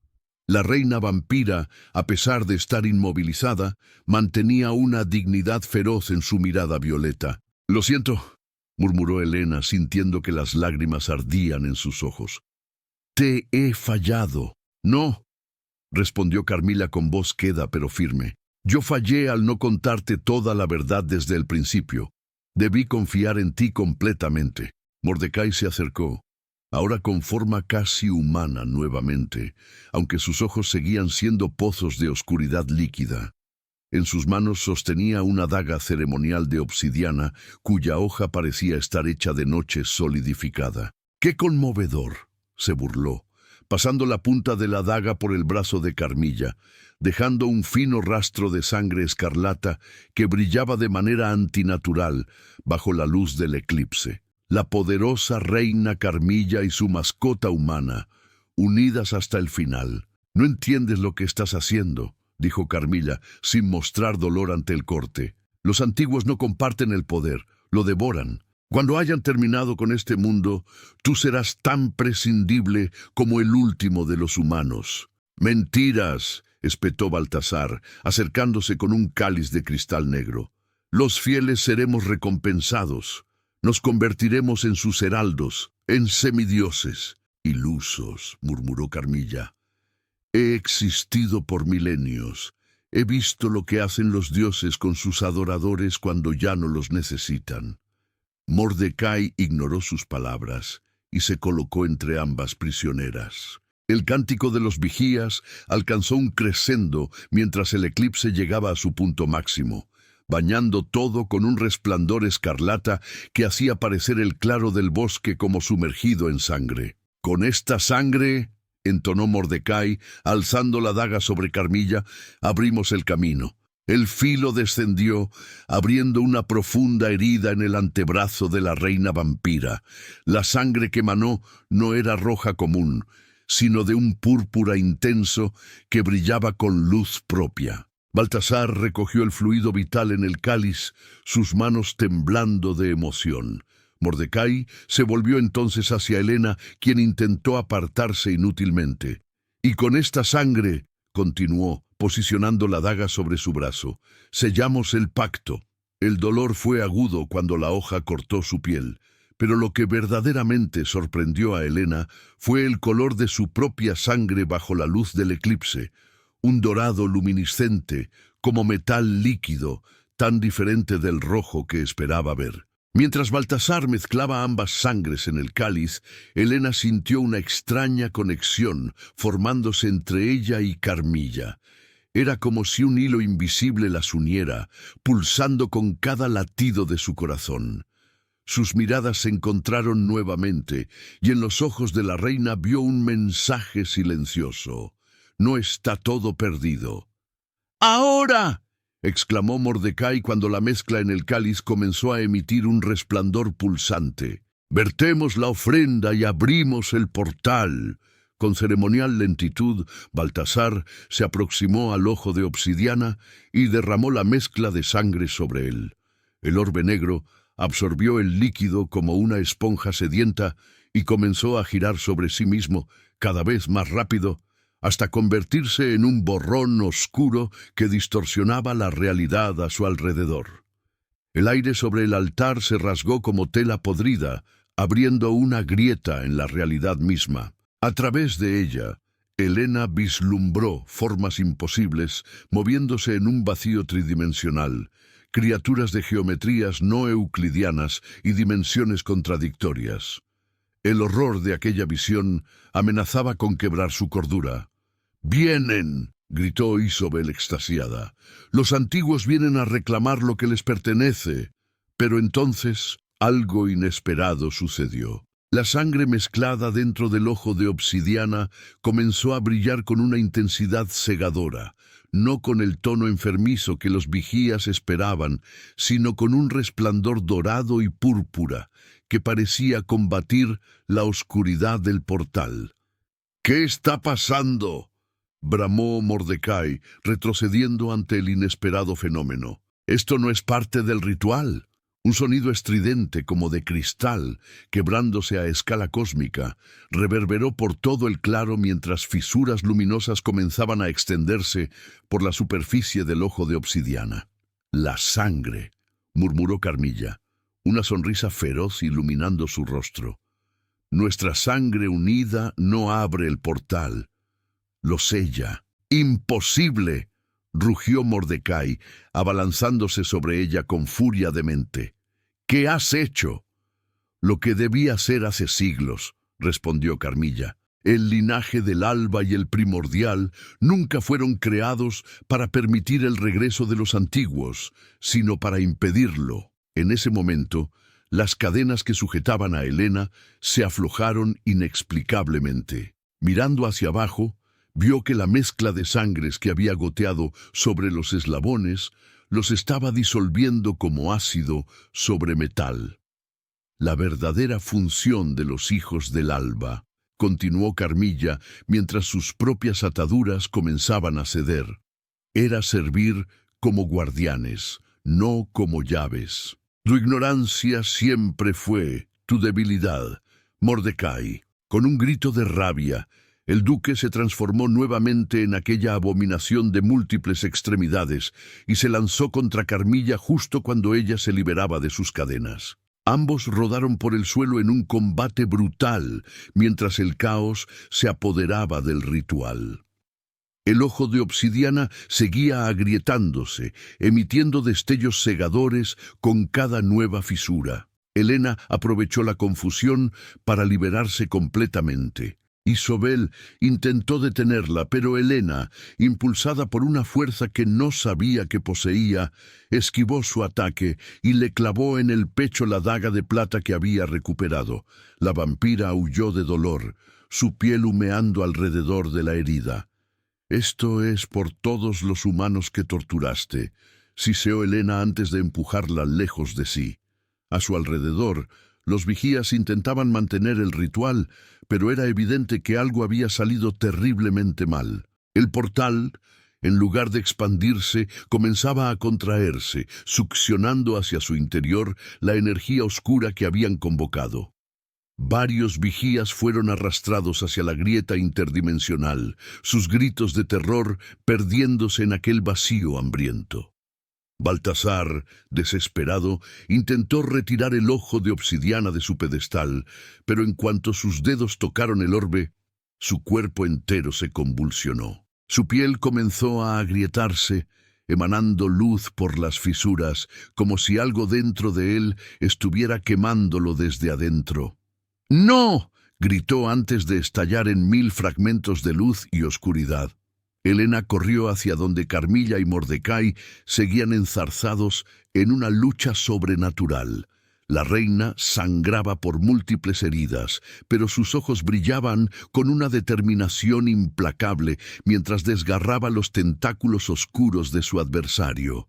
La reina vampira, a pesar de estar inmovilizada, mantenía una dignidad feroz en su mirada violeta. «Lo siento», murmuró Helena, sintiendo que las lágrimas ardían en sus ojos. «Te he fallado». «No», respondió Carmilla con voz queda pero firme. «Yo fallé al no contarte toda la verdad desde el principio. Debí confiar en ti completamente». Mordecai se acercó. ahora con forma casi humana nuevamente, aunque sus ojos seguían siendo pozos de oscuridad líquida. En sus manos sostenía una daga ceremonial de obsidiana, cuya hoja parecía estar hecha de noche solidificada. ¡Qué conmovedor!, se burló, pasando la punta de la daga por el brazo de Carmilla, dejando un fino rastro de sangre escarlata que brillaba de manera antinatural bajo la luz del eclipse. La poderosa reina Carmilla y su mascota humana, unidas hasta el final. «No entiendes lo que estás haciendo», dijo Carmilla, sin mostrar dolor ante el corte. «Los antiguos no comparten el poder, lo devoran. Cuando hayan terminado con este mundo, tú serás tan prescindible como el último de los humanos». «Mentiras», espetó Baltasar, acercándose con un cáliz de cristal negro. «Los fieles seremos recompensados. Nos convertiremos en sus heraldos, en semidioses». «Ilusos», murmuró Carmilla. «He existido por milenios. He visto lo que hacen los dioses con sus adoradores cuando ya no los necesitan». Mordecai ignoró sus palabras y se colocó entre ambas prisioneras. El cántico de los vigías alcanzó un crescendo mientras el eclipse llegaba a su punto máximo, bañando todo con un resplandor escarlata que hacía parecer el claro del bosque como sumergido en sangre. «Con esta sangre», entonó Mordecai, alzando la daga sobre Carmilla, «abrimos el camino». El filo descendió, abriendo una profunda herida en el antebrazo de la reina vampira. La sangre que emanó no era roja común, sino de un púrpura intenso que brillaba con luz propia. Baltasar recogió el fluido vital en el cáliz, sus manos temblando de emoción. Mordecai se volvió entonces hacia Helena, quien intentó apartarse inútilmente. «Y con esta sangre», continuó, posicionando la daga sobre su brazo, «sellamos el pacto». El dolor fue agudo cuando la hoja cortó su piel, pero lo que verdaderamente sorprendió a Helena fue el color de su propia sangre bajo la luz del eclipse, un dorado luminiscente, como metal líquido, tan diferente del rojo que esperaba ver. Mientras Baltasar mezclaba ambas sangres en el cáliz, Helena sintió una extraña conexión formándose entre ella y Carmilla. Era como si un hilo invisible las uniera, pulsando con cada latido de su corazón. Sus miradas se encontraron nuevamente, y en los ojos de la reina vio un mensaje silencioso. «No está todo perdido». «¡Ahora!», exclamó Mordecai cuando la mezcla en el cáliz comenzó a emitir un resplandor pulsante. «Vertemos la ofrenda y abrimos el portal». Con ceremonial lentitud, Baltasar se aproximó al ojo de obsidiana y derramó la mezcla de sangre sobre él. El orbe negro absorbió el líquido como una esponja sedienta y comenzó a girar sobre sí mismo, cada vez más rápido, hasta convertirse en un borrón oscuro que distorsionaba la realidad a su alrededor. El aire sobre el altar se rasgó como tela podrida, abriendo una grieta en la realidad misma. A través de ella, Helena vislumbró formas imposibles moviéndose en un vacío tridimensional, criaturas de geometrías no euclidianas y dimensiones contradictorias. El horror de aquella visión amenazaba con quebrar su cordura. «¡Vienen!», gritó Isobel extasiada. «Los antiguos vienen a reclamar lo que les pertenece». Pero entonces algo inesperado sucedió. La sangre mezclada dentro del ojo de obsidiana comenzó a brillar con una intensidad cegadora, no con el tono enfermizo que los vigías esperaban, sino con un resplandor dorado y púrpura que parecía combatir la oscuridad del portal. «¿Qué está pasando?», bramó Mordecai, retrocediendo ante el inesperado fenómeno. «Esto no es parte del ritual». Un sonido estridente como de cristal, quebrándose a escala cósmica, reverberó por todo el claro mientras fisuras luminosas comenzaban a extenderse por la superficie del ojo de obsidiana. «La sangre», murmuró Carmilla, una sonrisa feroz iluminando su rostro. «Nuestra sangre unida no abre el portal, lo sella». «¡Imposible!», rugió Mordecai, abalanzándose sobre ella con furia demente. «¿Qué has hecho?». «Lo que debí hacer hace siglos», respondió Carmilla. El linaje del alba y el primordial nunca fueron creados para permitir el regreso de los antiguos, sino para impedirlo. En ese momento, las cadenas que sujetaban a Helena se aflojaron inexplicablemente. Mirando hacia abajo, vio que la mezcla de sangres que había goteado sobre los eslabones los estaba disolviendo como ácido sobre metal. La verdadera función de los hijos del alba, continuó Carmilla mientras sus propias ataduras comenzaban a ceder, era servir como guardianes, no como llaves. Tu ignorancia siempre fue tu debilidad, Mordecai. Con un grito de rabia, el duque se transformó nuevamente en aquella abominación de múltiples extremidades y se lanzó contra Carmilla justo cuando ella se liberaba de sus cadenas. Ambos rodaron por el suelo en un combate brutal, mientras el caos se apoderaba del ritual. El ojo de obsidiana seguía agrietándose, emitiendo destellos cegadores con cada nueva fisura. Helena aprovechó la confusión para liberarse completamente. Isobel intentó detenerla, pero Helena, impulsada por una fuerza que no sabía que poseía, esquivó su ataque y le clavó en el pecho la daga de plata que había recuperado. La vampira aulló de dolor, su piel humeando alrededor de la herida. «Esto es por todos los humanos que torturaste», siseó Helena antes de empujarla lejos de sí. A su alrededor, los vigías intentaban mantener el ritual, pero era evidente que algo había salido terriblemente mal. El portal, en lugar de expandirse, comenzaba a contraerse, succionando hacia su interior la energía oscura que habían convocado. Varios vigías fueron arrastrados hacia la grieta interdimensional, sus gritos de terror perdiéndose en aquel vacío hambriento. Baltasar, desesperado, intentó retirar el ojo de obsidiana de su pedestal, pero en cuanto sus dedos tocaron el orbe, su cuerpo entero se convulsionó. Su piel comenzó a agrietarse, emanando luz por las fisuras, como si algo dentro de él estuviera quemándolo desde adentro. ¡No!, gritó antes de estallar en 1000 fragmentos de luz y oscuridad. Helena corrió hacia donde Carmilla y Mordecai seguían enzarzados en una lucha sobrenatural. La reina sangraba por múltiples heridas, pero sus ojos brillaban con una determinación implacable mientras desgarraba los tentáculos oscuros de su adversario.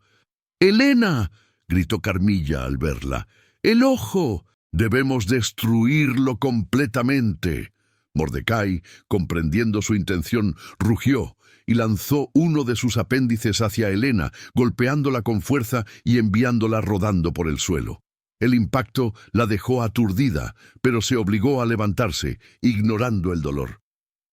«¡Helena!», gritó Carmilla al verla. «¡El ojo! Debemos destruirlo completamente». Mordecai, comprendiendo su intención, rugió y lanzó uno de sus apéndices hacia Helena, golpeándola con fuerza y enviándola rodando por el suelo. El impacto la dejó aturdida, pero se obligó a levantarse, ignorando el dolor.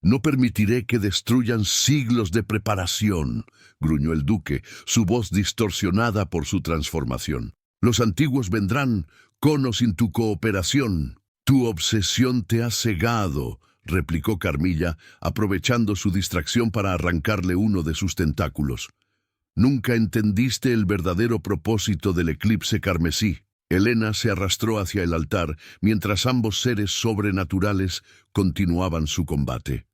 «No permitiré que destruyan siglos de preparación», gruñó el duque, su voz distorsionada por su transformación. «Los antiguos vendrán, con o sin tu cooperación». «Tu obsesión te ha cegado», replicó Carmilla, aprovechando su distracción para arrancarle uno de sus tentáculos. «Nunca entendiste el verdadero propósito del eclipse carmesí». Helena se arrastró hacia el altar, mientras ambos seres sobrenaturales continuaban su combate.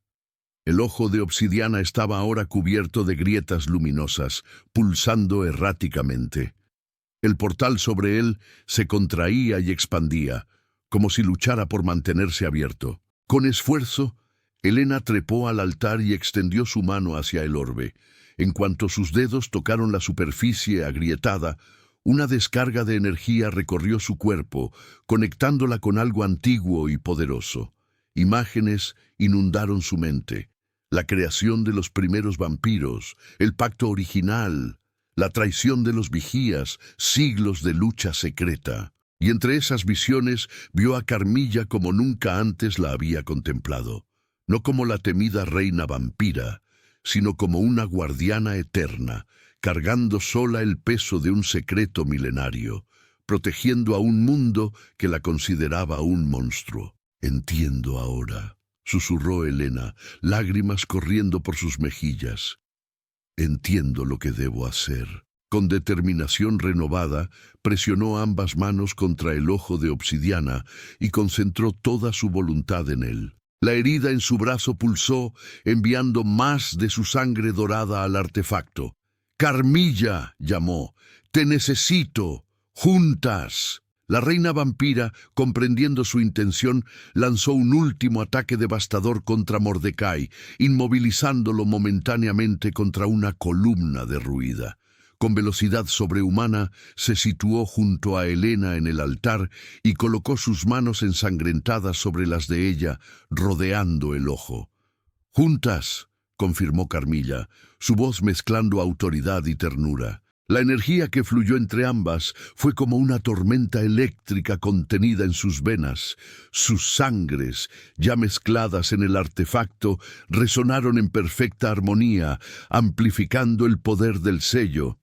El ojo de obsidiana estaba ahora cubierto de grietas luminosas, pulsando erráticamente. El portal sobre él se contraía y expandía, como si luchara por mantenerse abierto. Con esfuerzo, Helena trepó al altar y extendió su mano hacia el orbe. En cuanto sus dedos tocaron la superficie agrietada, una descarga de energía recorrió su cuerpo, conectándola con algo antiguo y poderoso. Imágenes inundaron su mente. La creación de los primeros vampiros, el pacto original, la traición de los vigías, siglos de lucha secreta. Y entre esas visiones vio a Carmilla como nunca antes la había contemplado, no como la temida reina vampira, sino como una guardiana eterna, cargando sola el peso de un secreto milenario, protegiendo a un mundo que la consideraba un monstruo. «Entiendo ahora», susurró Helena, lágrimas corriendo por sus mejillas. «Entiendo lo que debo hacer». Con determinación renovada, presionó ambas manos contra el ojo de obsidiana y concentró toda su voluntad en él. La herida en su brazo pulsó, enviando más de su sangre dorada al artefacto. «Carmilla», llamó, «te necesito. Juntas». La reina vampira, comprendiendo su intención, lanzó un último ataque devastador contra Mordecai, inmovilizándolo momentáneamente contra una columna derruida. Con velocidad sobrehumana, se situó junto a Helena en el altar y colocó sus manos ensangrentadas sobre las de ella, rodeando el ojo. «Juntas», confirmó Carmilla, su voz mezclando autoridad y ternura. La energía que fluyó entre ambas fue como una tormenta eléctrica contenida en sus venas. Sus sangres, ya mezcladas en el artefacto, resonaron en perfecta armonía, amplificando el poder del sello.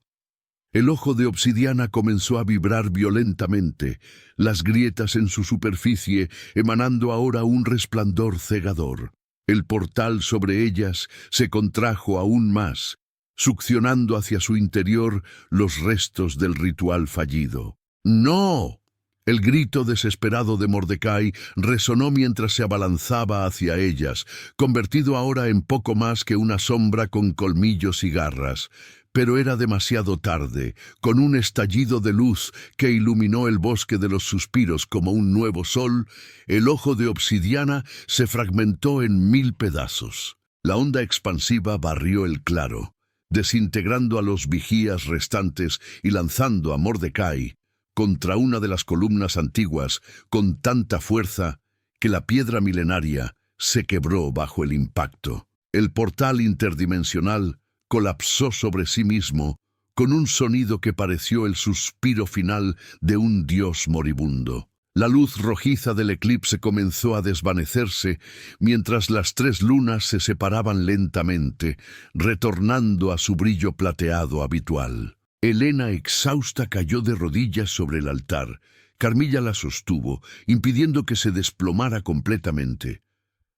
El ojo de obsidiana comenzó a vibrar violentamente, las grietas en su superficie emanando ahora un resplandor cegador. El portal sobre ellas se contrajo aún más, succionando hacia su interior los restos del ritual fallido. ¡No! El grito desesperado de Mordecai resonó mientras se abalanzaba hacia ellas, convertido ahora en poco más que una sombra con colmillos y garras. Pero era demasiado tarde. Con un estallido de luz que iluminó el bosque de los suspiros como un nuevo sol, el ojo de obsidiana se fragmentó en 1000 pedazos. La onda expansiva barrió el claro, desintegrando a los vigías restantes y lanzando a Mordecai contra una de las columnas antiguas con tanta fuerza que la piedra milenaria se quebró bajo el impacto. El portal interdimensional colapsó sobre sí mismo con un sonido que pareció el suspiro final de un dios moribundo. La luz rojiza del eclipse comenzó a desvanecerse mientras las 3 lunas se separaban lentamente, retornando a su brillo plateado habitual. Helena, exhausta, cayó de rodillas sobre el altar. Carmilla la sostuvo, impidiendo que se desplomara completamente.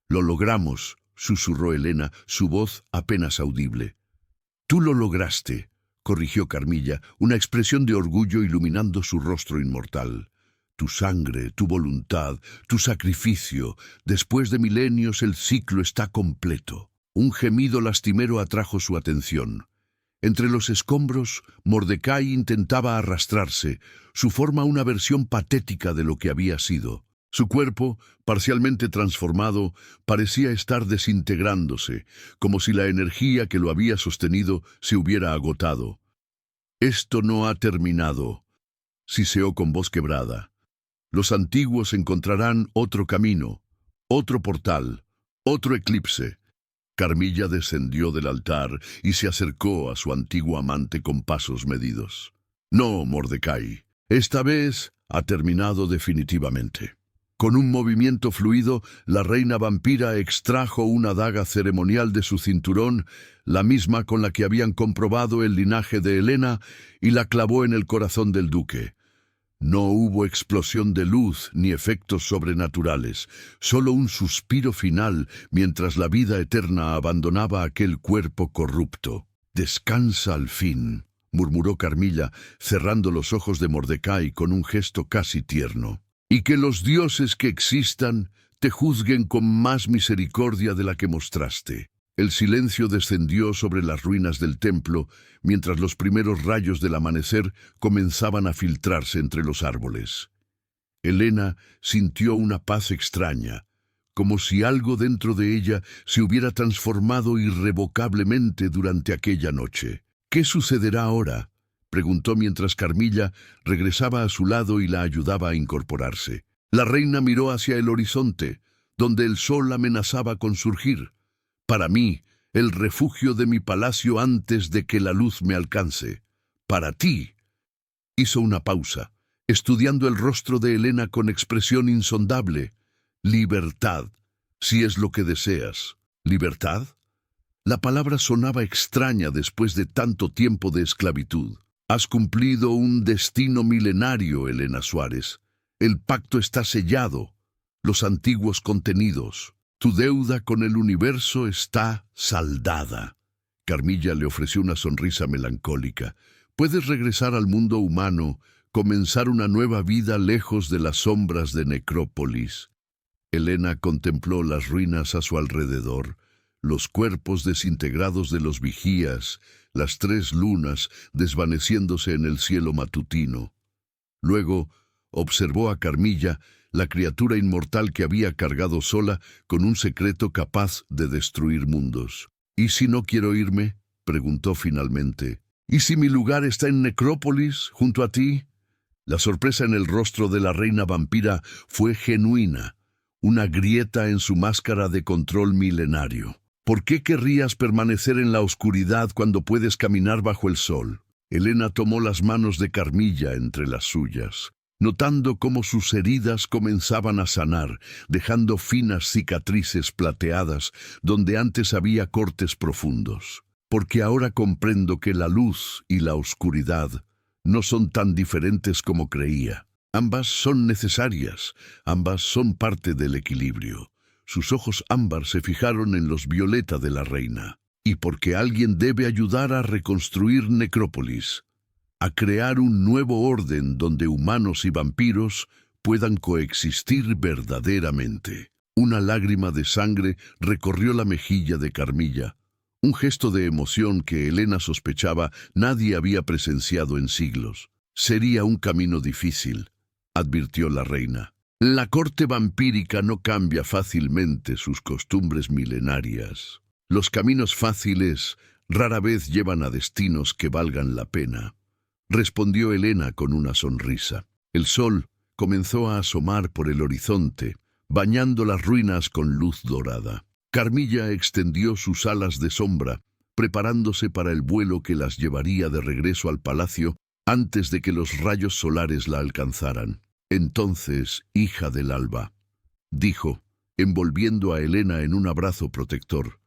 «Lo logramos», susurró Helena, su voz apenas audible. «Tú lo lograste», corrigió Carmilla, una expresión de orgullo iluminando su rostro inmortal. «Tu sangre, tu voluntad, tu sacrificio. Después de milenios el ciclo está completo». Un gemido lastimero atrajo su atención. Entre los escombros, Mordecai intentaba arrastrarse, su forma una versión patética de lo que había sido. Su cuerpo, parcialmente transformado, parecía estar desintegrándose, como si la energía que lo había sostenido se hubiera agotado. «Esto no ha terminado», siseó con voz quebrada. «Los antiguos encontrarán otro camino, otro portal, otro eclipse». Carmilla descendió del altar y se acercó a su antiguo amante con pasos medidos. «No, Mordecai, esta vez ha terminado definitivamente». Con un movimiento fluido, la reina vampira extrajo una daga ceremonial de su cinturón, la misma con la que habían comprobado el linaje de Helena, y la clavó en el corazón del duque. No hubo explosión de luz ni efectos sobrenaturales, solo un suspiro final mientras la vida eterna abandonaba aquel cuerpo corrupto. «Descansa al fin», murmuró Carmilla, cerrando los ojos de Mordecai con un gesto casi tierno. «Y que los dioses que existan te juzguen con más misericordia de la que mostraste». El silencio descendió sobre las ruinas del templo, mientras los primeros rayos del amanecer comenzaban a filtrarse entre los árboles. Helena sintió una paz extraña, como si algo dentro de ella se hubiera transformado irrevocablemente durante aquella noche. «¿Qué sucederá ahora?», preguntó mientras Carmilla regresaba a su lado y la ayudaba a incorporarse. La reina miró hacia el horizonte, donde el sol amenazaba con surgir. «Para mí, el refugio de mi palacio antes de que la luz me alcance. Para ti». Hizo una pausa, estudiando el rostro de Helena con expresión insondable. «Libertad, si es lo que deseas». «¿Libertad?». La palabra sonaba extraña después de tanto tiempo de esclavitud. «Has cumplido un destino milenario, Helena Suárez. El pacto está sellado, los antiguos contenidos. Tu deuda con el universo está saldada». Carmilla le ofreció una sonrisa melancólica. Puedes regresar al mundo humano, comenzar una nueva vida lejos de las sombras de Necrópolis. Elena contempló las ruinas a su alrededor, los cuerpos desintegrados de los vigías, las 3 lunas desvaneciéndose en el cielo matutino. Luego observó a Carmilla, la criatura inmortal que había cargado sola con un secreto capaz de destruir mundos. «¿Y si no quiero irme?», preguntó finalmente. «¿Y si mi lugar está en Necrópolis, junto a ti?». La sorpresa en el rostro de la reina vampira fue genuina, una grieta en su máscara de control milenario. «¿Por qué querrías permanecer en la oscuridad cuando puedes caminar bajo el sol?». Elena tomó las manos de Carmilla entre las suyas, notando cómo sus heridas comenzaban a sanar, dejando finas cicatrices plateadas donde antes había cortes profundos. «Porque ahora comprendo que la luz y la oscuridad no son tan diferentes como creía. Ambas son necesarias, ambas son parte del equilibrio». Sus ojos ámbar se fijaron en los violeta de la reina. «Y porque alguien debe ayudar a reconstruir Necrópolis, a crear un nuevo orden donde humanos y vampiros puedan coexistir verdaderamente». Una lágrima de sangre recorrió la mejilla de Carmilla, un gesto de emoción que Elena sospechaba nadie había presenciado en siglos. «Sería un camino difícil», advirtió la reina. «La corte vampírica no cambia fácilmente sus costumbres milenarias. Los caminos fáciles rara vez llevan a destinos que valgan la pena», respondió Elena con una sonrisa. El sol comenzó a asomar por el horizonte, bañando las ruinas con luz dorada. Carmilla extendió sus alas de sombra, preparándose para el vuelo que las llevaría de regreso al palacio antes de que los rayos solares la alcanzaran. «Entonces, hija del alba», dijo, envolviendo a Elena en un abrazo protector,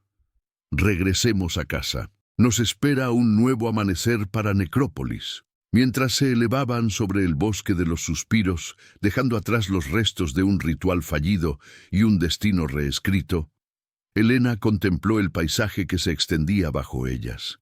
«regresemos a casa. Nos espera un nuevo amanecer para Necrópolis». Mientras se elevaban sobre el bosque de los suspiros, dejando atrás los restos de un ritual fallido y un destino reescrito, Elena contempló el paisaje que se extendía bajo ellas.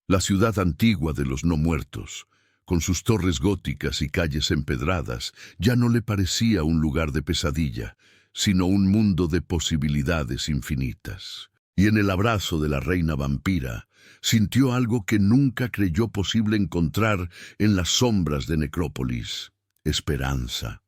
La ciudad antigua de los no muertos, con sus torres góticas y calles empedradas, ya no le parecía un lugar de pesadilla, sino un mundo de posibilidades infinitas. Y en el abrazo de la reina vampira, sintió algo que nunca creyó posible encontrar en las sombras de Necrópolis: esperanza.